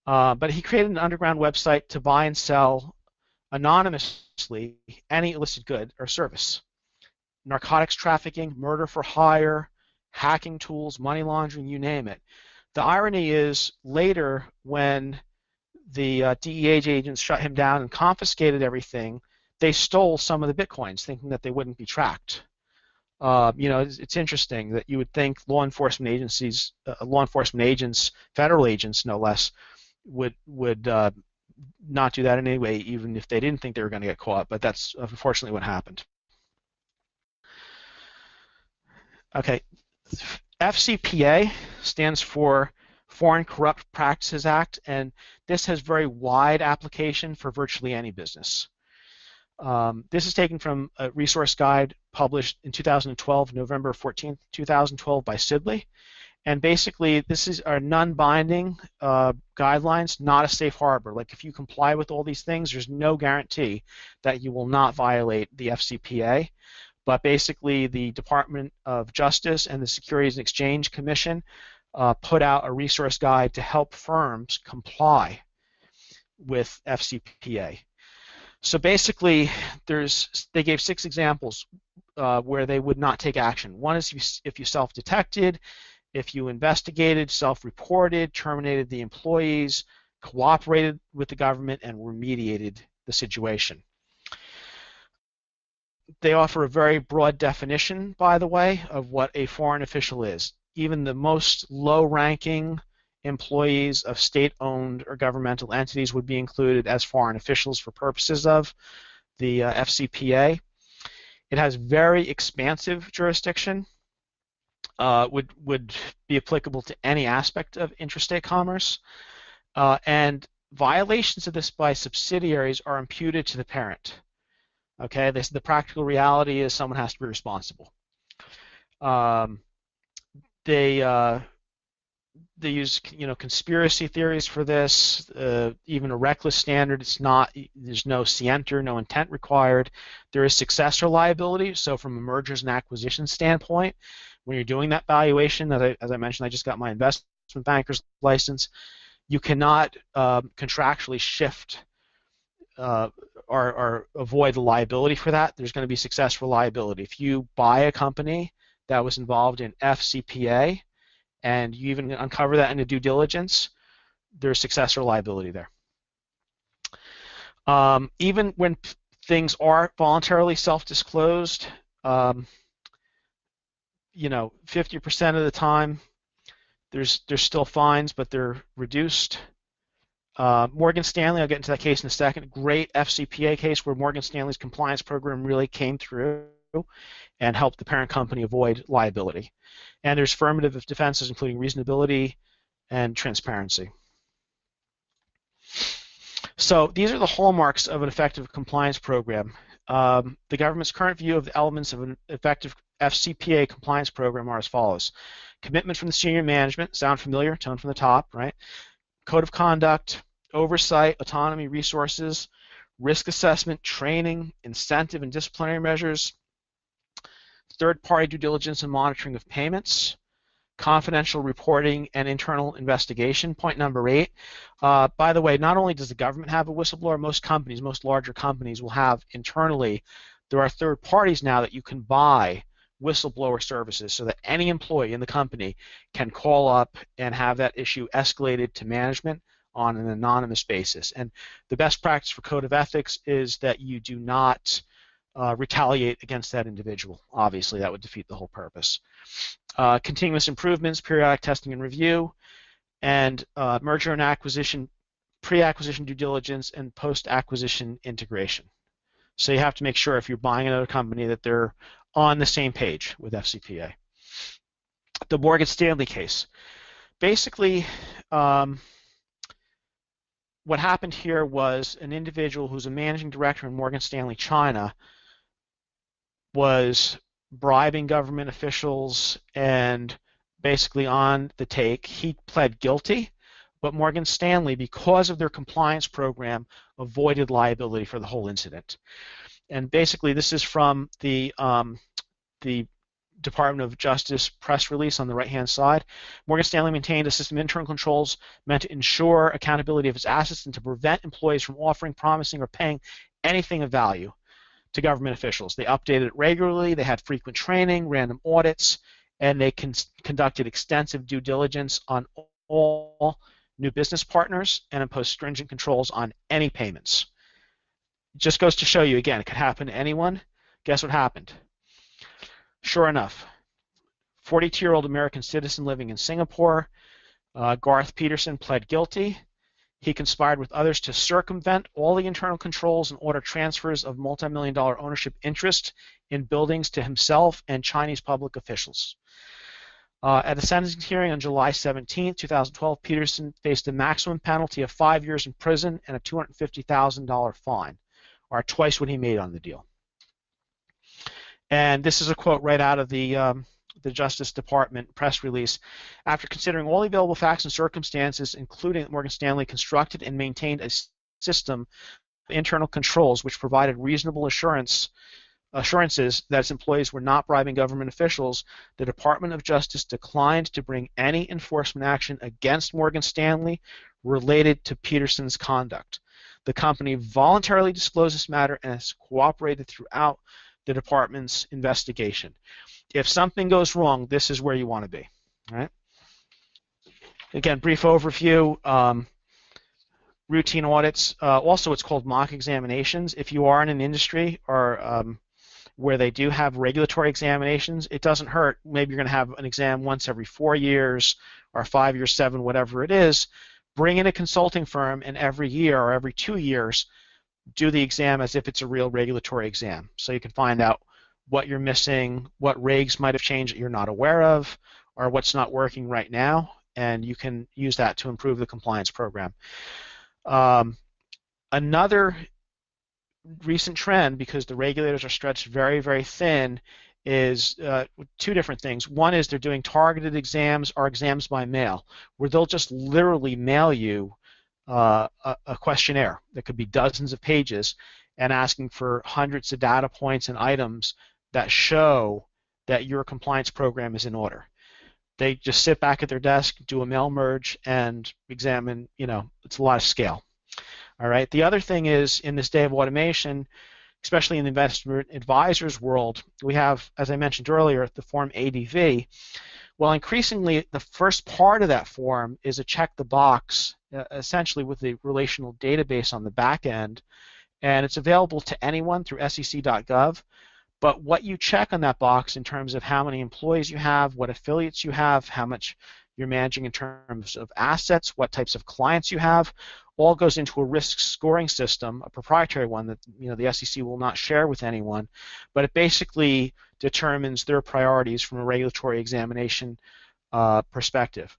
But he created an underground website to buy and sell anonymously any illicit good or service. Narcotics trafficking, murder for hire, hacking tools, money laundering, you name it. The irony is later when the DEA agents shut him down and confiscated everything, they stole some of the Bitcoins thinking that they wouldn't be tracked. It's interesting that you would think law enforcement agencies, federal agents no less, would not do that anyway, even if they didn't think they were going to get caught. But that's unfortunately what happened. Okay, FCPA stands for Foreign Corrupt Practices Act, and this has very wide application for virtually any business. This is taken from a resource guide published in 2012, November 14th, 2012 by Sidley. And basically, this are non-binding guidelines, not a safe harbor. Like if you comply with all these things, there's no guarantee that you will not violate the FCPA. But basically, the Department of Justice and the Securities and Exchange Commission put out a resource guide to help firms comply with FCPA. So basically, they gave 6 examples where they would not take action. One is if you self-detected, if you investigated, self-reported, terminated the employees, cooperated with the government, and remediated the situation. They offer a very broad definition, by the way, of what a foreign official is. Even the most low-ranking employees of state-owned or governmental entities would be included as foreign officials for purposes of the FCPA. It has very expansive jurisdiction, would be applicable to any aspect of interstate commerce, and violations of this by subsidiaries are imputed to the parent. Okay, the practical reality is someone has to be responsible. They use conspiracy theories for this, even a reckless standard. There's no scienter, no intent required. There is successor liability. So from a mergers and acquisitions standpoint, when you're doing that valuation, as I mentioned, I just got my investment banker's license. You cannot contractually shift or avoid the liability for that. There's going to be successor liability. If you buy a company that was involved in FCPA, and you even uncover that in a due diligence, there's successor liability there. Even when things are voluntarily self-disclosed, 50% of the time there's still fines, but they're reduced. Morgan Stanley, I'll get into that case in a second. Great FCPA case where Morgan Stanley's compliance program really came through and helped the parent company avoid liability. And there's affirmative defenses, including reasonability and transparency. So these are the hallmarks of an effective compliance program. The government's current view of the elements of an effective FCPA compliance program are as follows. Commitment from the senior management, sound familiar, tone from the top, right? Code of conduct, oversight, autonomy, resources, risk assessment, training, incentive and disciplinary measures, third-party due diligence and monitoring of payments, confidential reporting and internal investigation. Point number 8. By the way, not only does the government have a whistleblower, most companies, most larger companies will have internally. There are third parties now that you can buy whistleblower services so that any employee in the company can call up and have that issue escalated to management on an anonymous basis. And the best practice for code of ethics is that you do not retaliate against that individual. Obviously, that would defeat the whole purpose. Continuous improvements, periodic testing and review, and merger and acquisition, pre-acquisition due diligence, and post-acquisition integration. So you have to make sure if you're buying another company that they're on the same page with FCPA. The Morgan Stanley case. Basically, what happened here was an individual who's a managing director in Morgan Stanley China was bribing government officials and basically on the take. He pled guilty, but Morgan Stanley, because of their compliance program, avoided liability for the whole incident. And basically, this is from the Department of Justice press release on the right-hand side. Morgan Stanley maintained a system of internal controls meant to ensure accountability of its assets and to prevent employees from offering, promising, or paying anything of value to government officials. They updated it regularly, they had frequent training, random audits, and they conducted extensive due diligence on all new business partners and imposed stringent controls on any payments. It just goes to show you, again, it could happen to anyone. Guess what happened? Sure enough, 42-year-old American citizen living in Singapore, Garth Peterson, pled guilty. He conspired with others to circumvent all the internal controls and order transfers of multi-million-dollar ownership interest in buildings to himself and Chinese public officials. At a sentencing hearing on July 17, 2012, Peterson faced a maximum penalty of 5 years in prison and a $250,000 fine, or twice what he made on the deal. And this is a quote right out of the Justice Department press release. After considering all the available facts and circumstances, including that Morgan Stanley constructed and maintained a system of internal controls which provided reasonable assurances that its employees were not bribing government officials, the Department of Justice declined to bring any enforcement action against Morgan Stanley related to Peterson's conduct. The company voluntarily disclosed this matter and has cooperated throughout the department's investigation. If something goes wrong, this is where you want to be. All right? Again, brief overview. Routine audits. Also, it's called mock examinations. If you are in an industry or where they do have regulatory examinations, it doesn't hurt. Maybe you're going to have an exam once every 4 years or 5 years, 7, whatever it is. Bring in a consulting firm, and every year or every 2 years, do the exam as if it's a real regulatory exam. So you can find out what you're missing, what regs might have changed that you're not aware of, or what's not working right now, and you can use that to improve the compliance program. Another recent trend, because the regulators are stretched very, very thin, is two different things. One is they're doing targeted exams or exams by mail, where they'll just literally mail you a questionnaire that could be dozens of pages and asking for hundreds of data points and items that show that your compliance program is in order. They just sit back at their desk, do a mail merge, and examine, it's a lot of scale. All right. The other thing is, in this day of automation, especially in the investment advisors world, we have, as I mentioned earlier, the form ADV. Well, increasingly, the first part of that form is a check the box, essentially with the relational database on the back end, and it's available to anyone through SEC.gov. But what you check on that box in terms of how many employees you have, what affiliates you have, how much you're managing in terms of assets, what types of clients you have, all goes into a risk scoring system, a proprietary one that the SEC will not share with anyone, but it basically determines their priorities from a regulatory examination perspective.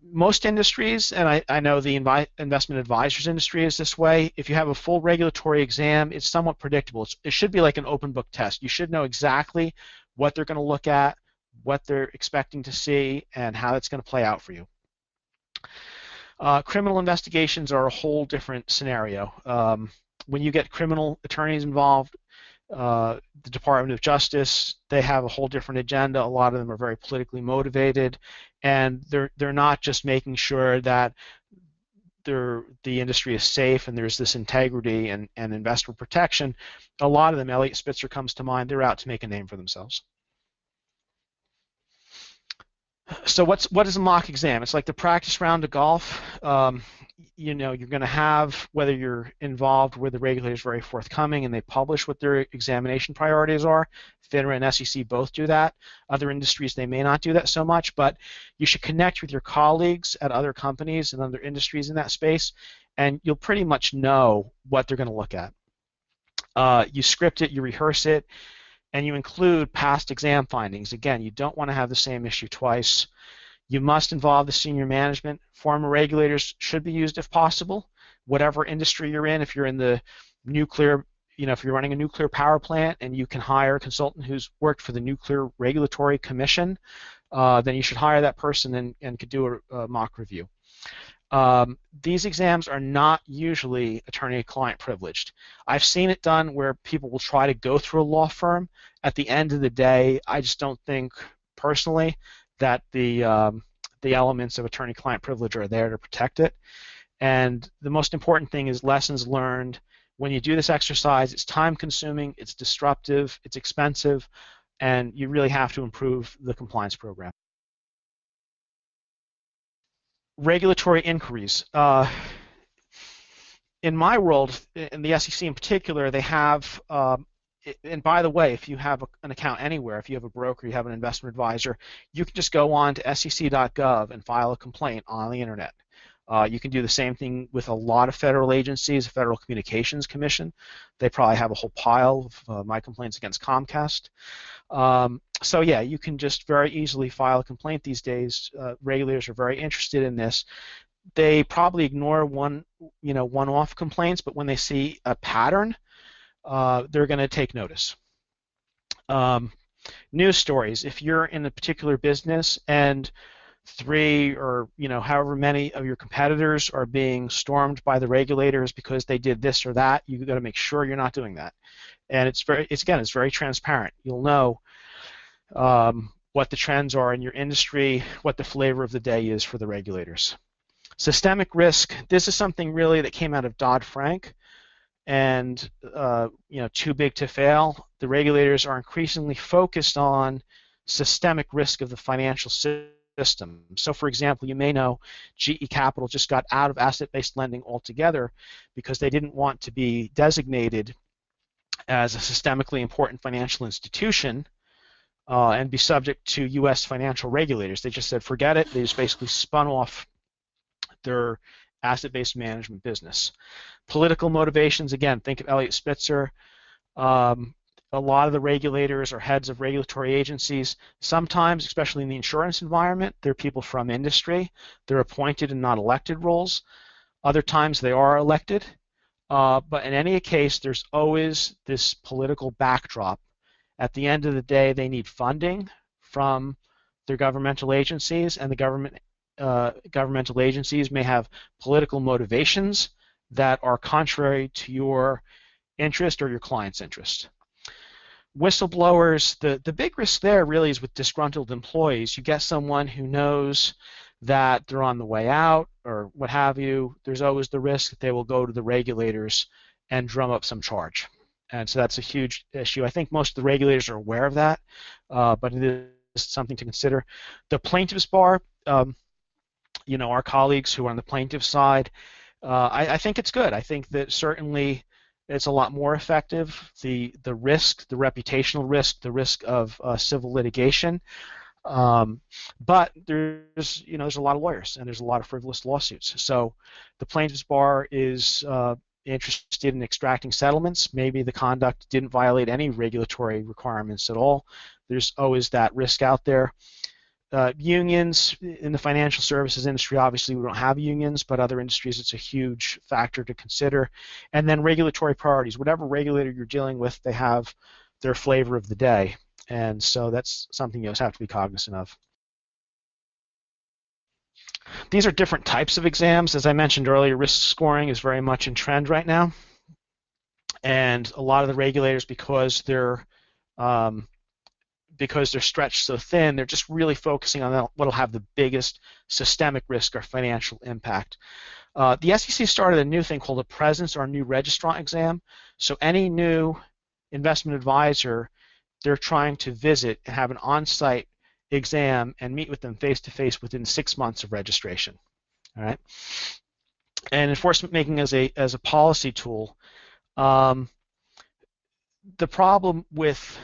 Most industries, and I know the investment advisors industry is this way, if you have a full regulatory exam, it's somewhat predictable. It should be like an open book test. You should know exactly what they're going to look at, what they're expecting to see, and how it's going to play out for you. Criminal investigations are a whole different scenario. When you get criminal attorneys involved, the Department of Justice, they have a whole different agenda. A lot of them are very politically motivated, and they're not just making sure that the industry is safe and there's this integrity and investor protection. A lot of them, Elliott Spitzer comes to mind, they're out to make a name for themselves. So what is a mock exam? It's like the practice round of golf. You're going to have, whether you're involved where the regulators are very forthcoming and they publish what their examination priorities are. FINRA and SEC both do that. Other industries, they may not do that so much, but you should connect with your colleagues at other companies and other industries in that space, and you'll pretty much know what they're going to look at. You script it, you rehearse it, and you include past exam findings. Again, you don't want to have the same issue twice. You must involve the senior management. Former regulators should be used if possible. Whatever industry you're in, if you're in the nuclear, if you're running a nuclear power plant and you can hire a consultant who's worked for the Nuclear Regulatory Commission, then you should hire that person and could do a mock review. These exams are not usually attorney-client privileged. I've seen it done where people will try to go through a law firm. At the end of the day, I just don't think, personally, that the elements of attorney-client privilege are there to protect it. And the most important thing is lessons learned. When you do this exercise, it's time-consuming, it's disruptive, it's expensive, and you really have to improve the compliance program. Regulatory inquiries. In my world, in the SEC in particular, they have, and by the way, if you have an account anywhere, if you have a broker, you have an investment advisor, you can just go on to sec.gov and file a complaint on the internet. You can do the same thing with a lot of federal agencies, the Federal Communications Commission. They probably have a whole pile of my complaints against Comcast. So yeah, you can just very easily file a complaint these days. Regulators are very interested in this. They probably ignore one-off complaints, but when they see a pattern, they're going to take notice. News stories. If you're in a particular business and 3 or however many of your competitors are being stormed by the regulators because they did this or that, you've got to make sure you're not doing that. And it's very transparent. You'll know what the trends are in your industry, what the flavor of the day is for the regulators. Systemic risk. This is something really that came out of Dodd-Frank, and too big to fail. The regulators are increasingly focused on systemic risk of the financial system. So, for example, you may know GE Capital just got out of asset-based lending altogether because they didn't want to be designated as a systemically important financial institution and be subject to U.S. financial regulators. They just said, forget it. They just basically spun off their asset-based management business. Political motivations, again, think of Elliott Spitzer. A lot of the regulators are heads of regulatory agencies. Sometimes, especially in the insurance environment, they're people from industry. They're appointed and not elected roles. Other times they are elected. But in any case, there's always this political backdrop. At the end of the day, they need funding from their governmental agencies, and the governmental agencies may have political motivations that are contrary to your interest or your client's interest. Whistleblowers, the big risk there really is with disgruntled employees. You get someone who knows that they're on the way out or what have you, there's always the risk that they will go to the regulators and drum up some charge. And so that's a huge issue. I think most of the regulators are aware of that, but it is something to consider. The plaintiff's bar, our colleagues who are on the plaintiff side, I think it's good. I think that certainly it's a lot more effective. The risk, the reputational risk, the risk of civil litigation. But there's a lot of lawyers and there's a lot of frivolous lawsuits. So the plaintiff's bar is interested in extracting settlements. Maybe the conduct didn't violate any regulatory requirements at all. There's always that risk out there. Unions in the financial services industry, obviously we don't have unions, but other industries it's a huge factor to consider. And then regulatory priorities. Whatever regulator you're dealing with, they have their flavor of the day. And so that's something you always have to be cognizant of. These are different types of exams. As I mentioned earlier, risk scoring is very much in trend right now. And a lot of the regulators, because they're stretched so thin, they're just really focusing on what will have the biggest systemic risk or financial impact. The SEC started a new thing called a presence or new registrant exam. So any new investment advisor, they're trying to visit and have an on-site exam and meet with them face-to-face within 6 months of registration. All right. And enforcement making as a policy tool. The problem with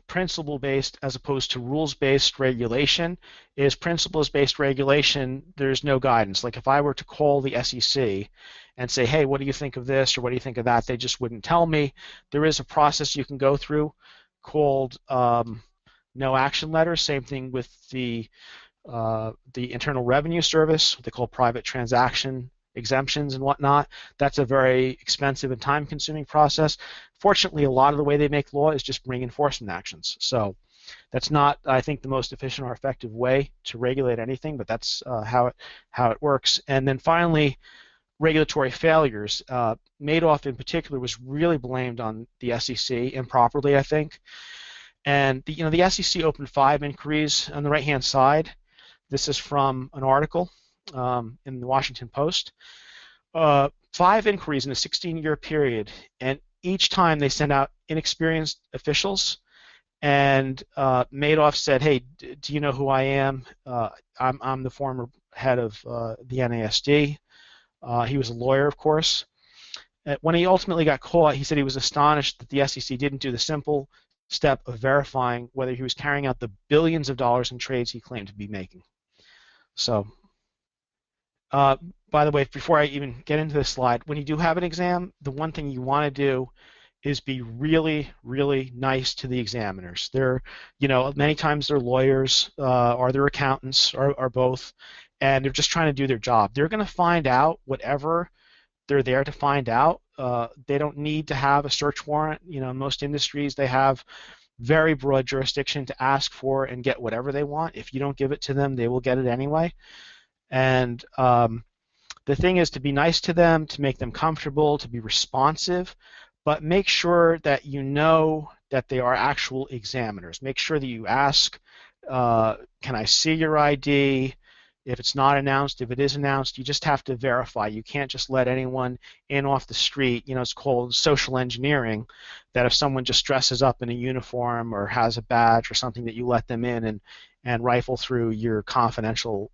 principle-based as opposed to rules-based regulation is principles-based regulation, there's no guidance. Like if I were to call the SEC and say, hey, what do you think of this or what do you think of that, they just wouldn't tell me. There is a process you can go through called no action letter. Same thing with the Internal Revenue Service, what they call private transaction exemptions and whatnot. That's a very expensive and time-consuming process. Fortunately, a lot of the way they make law is just bring enforcement actions. So that's not, I think, the most efficient or effective way to regulate anything, but that's how it works. And then finally, regulatory failures. Madoff in particular was really blamed on the SEC improperly, I think. And the SEC opened 5 inquiries on the right-hand side. This is from an article in the Washington Post. 5 inquiries in a 16-year period, and each time they sent out inexperienced officials, and Madoff said, hey, do you know who I am? I'm the former head of the NASD. He was a lawyer, of course. When he ultimately got caught, he said he was astonished that the SEC didn't do the simple step of verifying whether he was carrying out the billions of dollars in trades he claimed to be making. So, by the way, before I even get into this slide, when you do have an exam, the one thing you want to do is be really, really nice to the examiners. They're, many times they're lawyers or they're accountants or both, and they're just trying to do their job. They're going to find out whatever they're there to find out. They don't need to have a search warrant. In most industries, they have very broad jurisdiction to ask for and get whatever they want. If you don't give it to them, they will get it anyway. And the thing is to be nice to them, to make them comfortable, to be responsive, but make sure that you know that they are actual examiners. Make sure that you ask, can I see your ID? If it's not announced, if it is announced, you just have to verify. You can't just let anyone in off the street. It's called social engineering, that if someone just dresses up in a uniform or has a badge or something, that you let them in and rifle through your confidential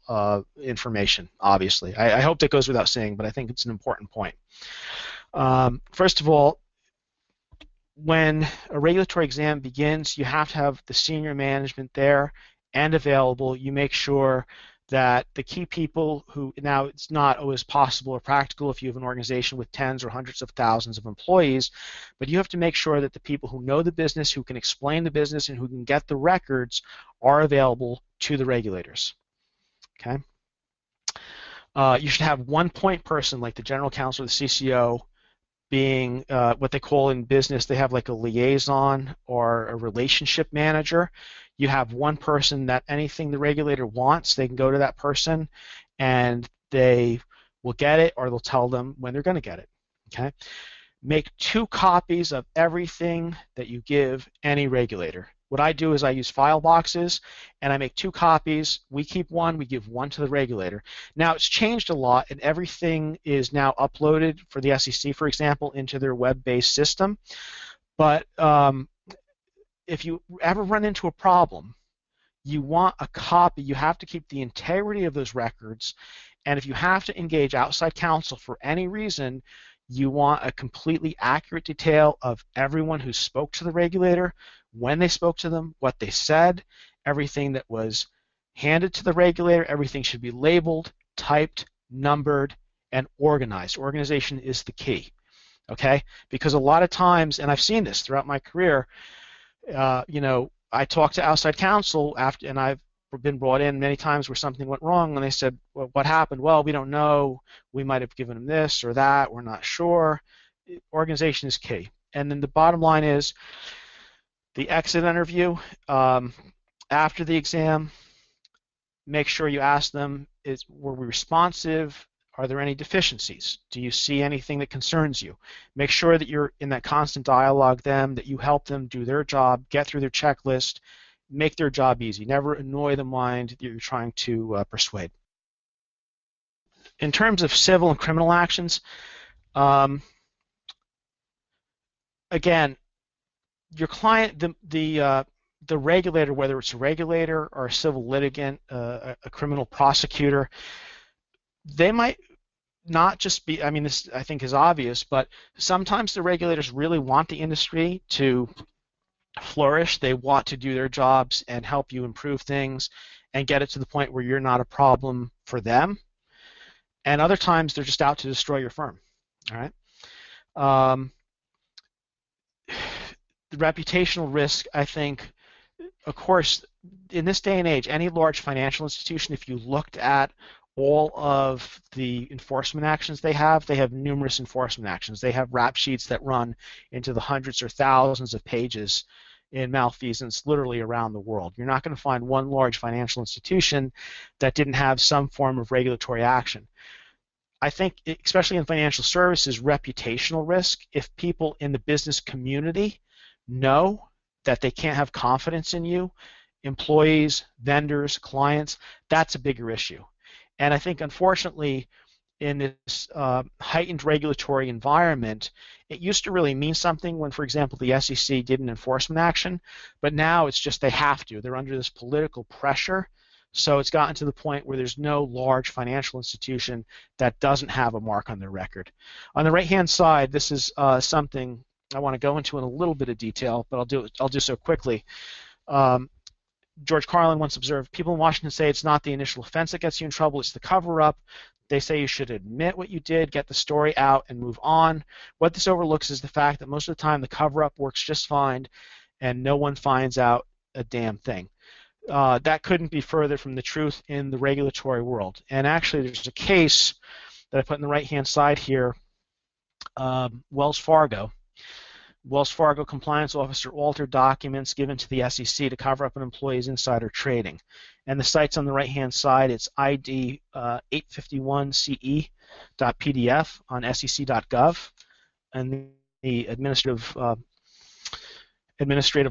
information, obviously. I hope that goes without saying, but I think it's an important point. First of all, when a regulatory exam begins, you have to have the senior management there and available. You make sure that the key people who, now it's not always possible or practical if you have an organization with tens or hundreds of thousands of employees, but you have to make sure that the people who know the business, who can explain the business, and who can get the records are available to the regulators. Okay. You should have one point person like the general counsel or the CCO being what they call in business, they have like a liaison or a relationship manager. You have one person that anything the regulator wants, they can go to that person and they will get it, or they'll tell them when they're going to get it. Okay? Make 2 copies of everything that you give any regulator. What I do is I use file boxes and I make 2 copies. We keep one, we give one to the regulator. Now it's changed a lot and everything is now uploaded for the SEC, for example, into their web-based system. But if you ever run into a problem, you want a copy. You have to keep the integrity of those records, and if you have to engage outside counsel for any reason, you want a completely accurate detail of everyone who spoke to the regulator, when they spoke to them, what they said, everything that was handed to the regulator. Everything should be labeled, typed, numbered, and organized. Organization is the key, okay? Because a lot of times, and I've seen this throughout my career, I talk to outside counsel after, and I've been brought in many times where something went wrong, and they said, well, what happened? Well, we don't know. We might have given them this or that. We're not sure. Organization is key. And then the bottom line is the exit interview. After the exam, make sure you ask them, were we responsive? Are there any deficiencies? Do you see anything that concerns you? Make sure that you're in that constant dialogue with them, that you help them do their job, get through their checklist, make their job easy. Never annoy the mind that you're trying to persuade. In terms of civil and criminal actions, again, your client, the regulator, whether it's a regulator or a civil litigant, a criminal prosecutor, they might not just be, I mean, this I think is obvious, but sometimes the regulators really want the industry to flourish. They want to do their jobs and help you improve things and get it to the point where you're not a problem for them. And other times they're just out to destroy your firm. All right. The reputational risk, I think, of course, in this day and age, any large financial institution, if you looked at all of the enforcement actions they have numerous enforcement actions. They have rap sheets that run into the hundreds or thousands of pages in malfeasance literally around the world. You're not going to find one large financial institution that didn't have some form of regulatory action. I think, especially in financial services, reputational risk, if people in the business community know that they can't have confidence in you, employees, vendors, clients, that's a bigger issue. And I think, unfortunately, in this heightened regulatory environment, it used to really mean something when, for example, the SEC did an enforcement action, but now it's just they have to. They're under this political pressure, so it's gotten to the point where there's no large financial institution that doesn't have a mark on their record. On the right-hand side, this is something I want to go into in a little bit of detail, but I'll do so quickly. George Carlin once observed, people in Washington say it's not the initial offense that gets you in trouble, it's the cover-up. They say you should admit what you did, get the story out, and move on. What this overlooks is the fact that most of the time the cover-up works just fine and no one finds out a damn thing. That couldn't be further from the truth in the regulatory world. And actually, there's a case that I put in the right-hand side here, Wells Fargo. Wells Fargo compliance officer altered documents given to the SEC to cover up an employee's insider trading. And the site's on the right-hand side. It's ID 851ce.pdf on sec.gov. And the administrative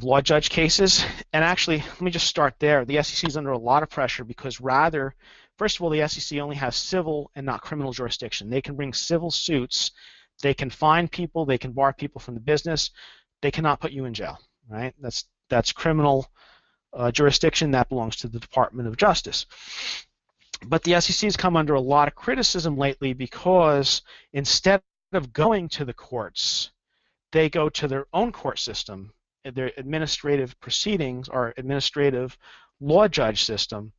law judge cases. And actually, let me just start there. The SEC is under a lot of pressure because first of all, the SEC only has civil and not criminal jurisdiction. They can bring civil suits. They can fine people, they can bar people from the business, they cannot put you in jail, right? That's criminal jurisdiction, that belongs to the Department of Justice. But the SEC has come under a lot of criticism lately because instead of going to the courts, they go to their own court system, their administrative proceedings or administrative law judge system.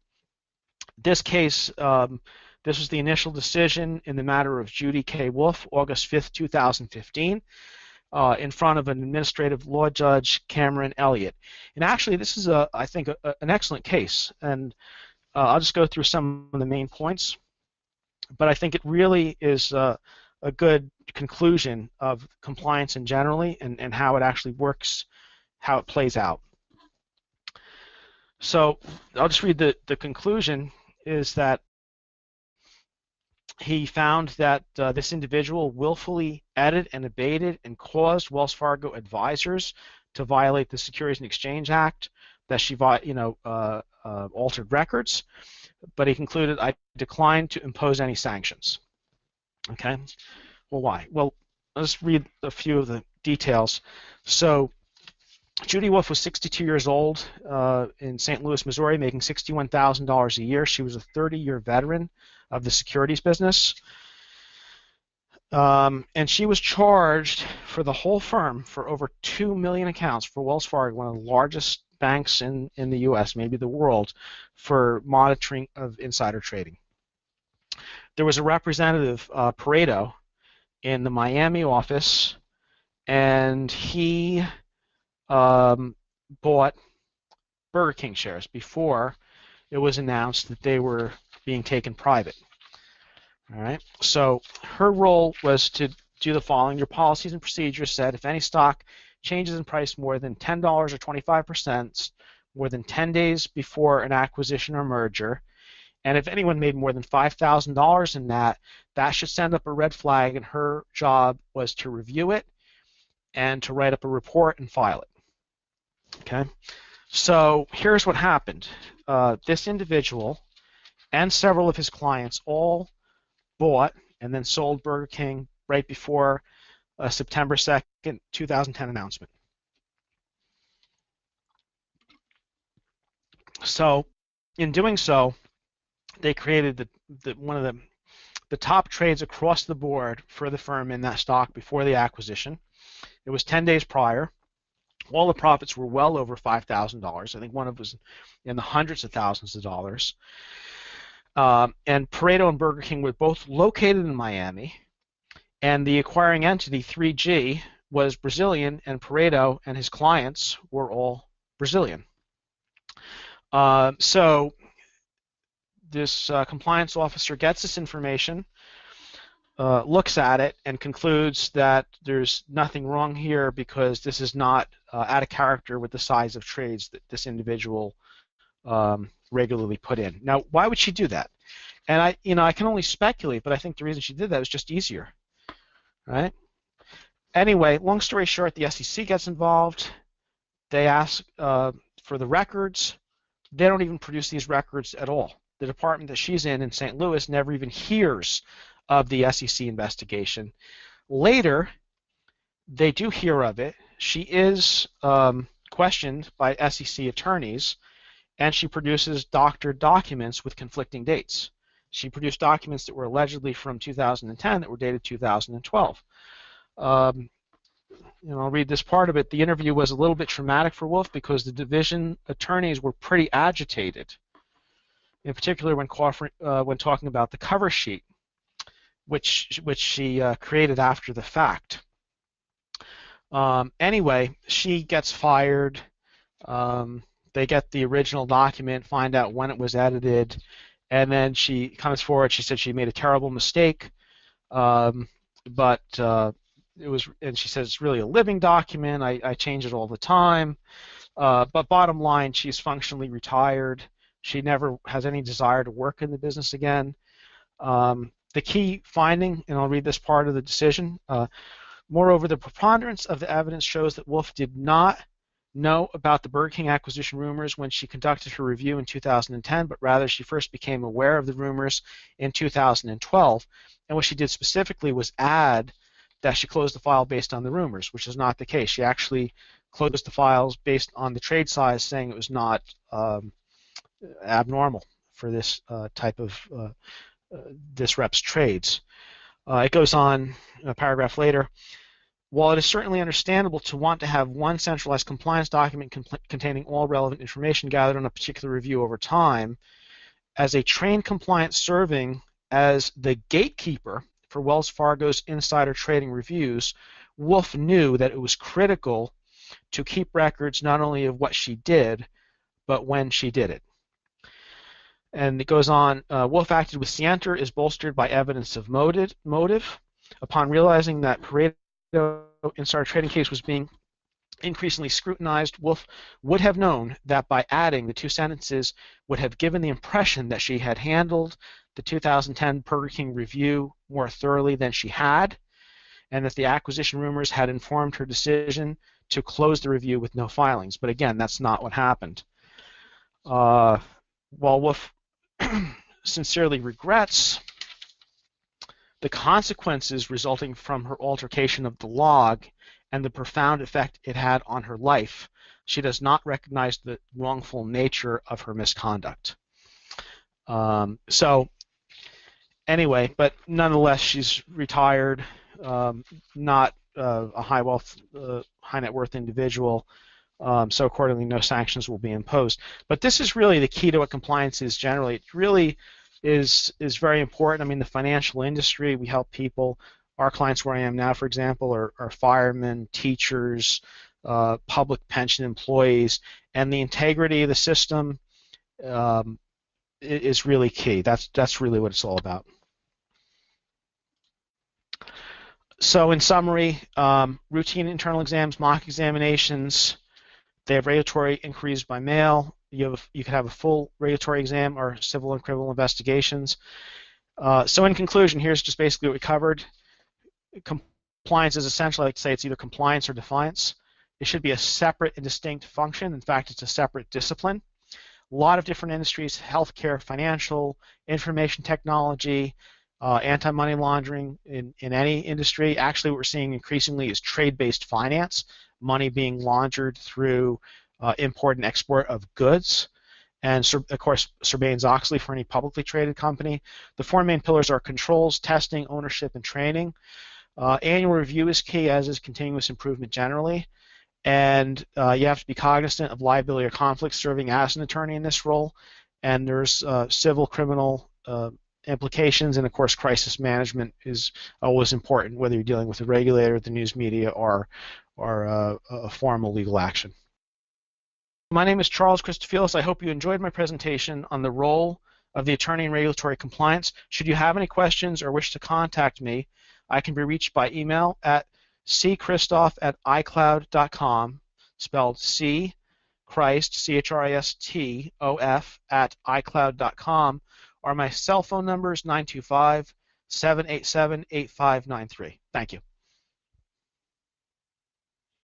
This case, this was the initial decision in the matter of Judy K. Wolf, August 5th, 2015, in front of an administrative law judge, Cameron Elliott. And actually, this is, I think, an excellent case. And I'll just go through some of the main points. But I think it really is a good conclusion of compliance in generally and how it actually works, how it plays out. So I'll just read the conclusion is that he found that this individual willfully added and abated and caused Wells Fargo advisors to violate the Securities and Exchange Act, that she altered records, but he concluded, I declined to impose any sanctions. Okay, well, why? Well, let's read a few of the details. So Judy Wolf was 62 years old in St. Louis, Missouri, making $61,000 a year. She was a 30-year veteran of the securities business. And she was charged for the whole firm for over 2 million accounts for Wells Fargo, one of the largest banks in the U.S., maybe the world, for monitoring of insider trading. There was a representative, Pareto, in the Miami office, and he bought Burger King shares before it was announced that they were being taken private. All right. So her role was to do the following. Your policies and procedures said if any stock changes in price more than $10 or 25% more than 10 days before an acquisition or merger, and if anyone made more than $5,000 in that, that should send up a red flag, and her job was to review it and to write up a report and file it. Okay. So here's what happened. This individual and several of his clients all bought and then sold Burger King right before a September 2nd, 2010 announcement. So in doing so, they created one of the top trades across the board for the firm in that stock before the acquisition. It was 10 days prior. All the profits were well over $5,000. I think one of them was in the hundreds of thousands of dollars. And Pareto and Burger King were both located in Miami, and the acquiring entity, 3G, was Brazilian, and Pareto and his clients were all Brazilian. So this compliance officer gets this information, looks at it, and concludes that there's nothing wrong here because this is not out of character with the size of trades that this individual regularly put in. Now, why would she do that? And I can only speculate, but I think the reason she did that was just easier, right? Anyway, long story short, the SEC gets involved. They ask for the records. They don't even produce these records at all. The department that she's in St. Louis never even hears of the SEC investigation. Later, they do hear of it. She is questioned by SEC attorneys, and she produces doctored documents with conflicting dates. She produced documents that were allegedly from 2010 that were dated 2012. I'll read this part of it. The interview was a little bit traumatic for Wolf because the division attorneys were pretty agitated, in particular when talking about the cover sheet, which she created after the fact. Anyway, she gets fired. They get the original document, find out when it was edited, and then she comes forward. She said she made a terrible mistake, but it was, and she says it's really a living document. I change it all the time. But bottom line, she's functionally retired. She never has any desire to work in the business again. The key finding, and I'll read this part of the decision, moreover, the preponderance of the evidence shows that Wolf did not know about the Burger King acquisition rumors when she conducted her review in 2010, but rather she first became aware of the rumors in 2012. And what she did specifically was add that she closed the file based on the rumors, which is not the case. She actually closed the files based on the trade size, saying it was not abnormal for this type of disrupts trades. It goes on a paragraph later. While it is certainly understandable to want to have one centralized compliance document containing all relevant information gathered on a particular review over time, as a trained compliance serving as the gatekeeper for Wells Fargo's insider trading reviews, Wolf knew that it was critical to keep records not only of what she did, but when she did it. And it goes on, Wolf acted with scienter is bolstered by evidence of motive. Upon realizing that Pareto insider trading case was being increasingly scrutinized, Wolf would have known that by adding the two sentences would have given the impression that she had handled the 2010 Burger King review more thoroughly than she had, and that the acquisition rumors had informed her decision to close the review with no filings. But again, that's not what happened. While Wolf sincerely regrets the consequences resulting from her altercation of the log and the profound effect it had on her life, She does not recognize the wrongful nature of her misconduct. So anyway, but nonetheless, she's retired, not a high net worth individual. So accordingly, no sanctions will be imposed. But this is really the key to what compliance is generally. It really is very important. I mean, the financial industry, we help people. Our clients where I am now, for example, are firemen, teachers, public pension employees, and the integrity of the system is really key. That's really what it's all about. So in summary, routine internal exams, mock examinations, they have regulatory inquiries by mail. You could have a full regulatory exam or civil and criminal investigations. So in conclusion, here's just basically what we covered. Compliance is essentially, I like to say, it's either compliance or defiance. It should be a separate and distinct function. In fact, it's a separate discipline. A lot of different industries, healthcare, financial, information technology, anti-money laundering in any industry. Actually, what we're seeing increasingly is trade-based finance, money being laundered through import and export of goods. And of course, Sarbanes-Oxley for any publicly traded company. The four main pillars are controls, testing, ownership, and training. Annual review is key, as is continuous improvement generally. And you have to be cognizant of liability or conflict serving as an attorney in this role. And there's civil, criminal implications, and of course crisis management is always important, whether you're dealing with a regulator, the news media, or a formal legal action. My name is Charles Christofilis. I hope you enjoyed my presentation on the role of the attorney in regulatory compliance. Should you have any questions or wish to contact me, I can be reached by email at cchrist@icloud.com, spelled C-Christ, C-H-R-I-S-T-O-F, @icloud.com, or my cell phone number is 925-787-8593. Thank you.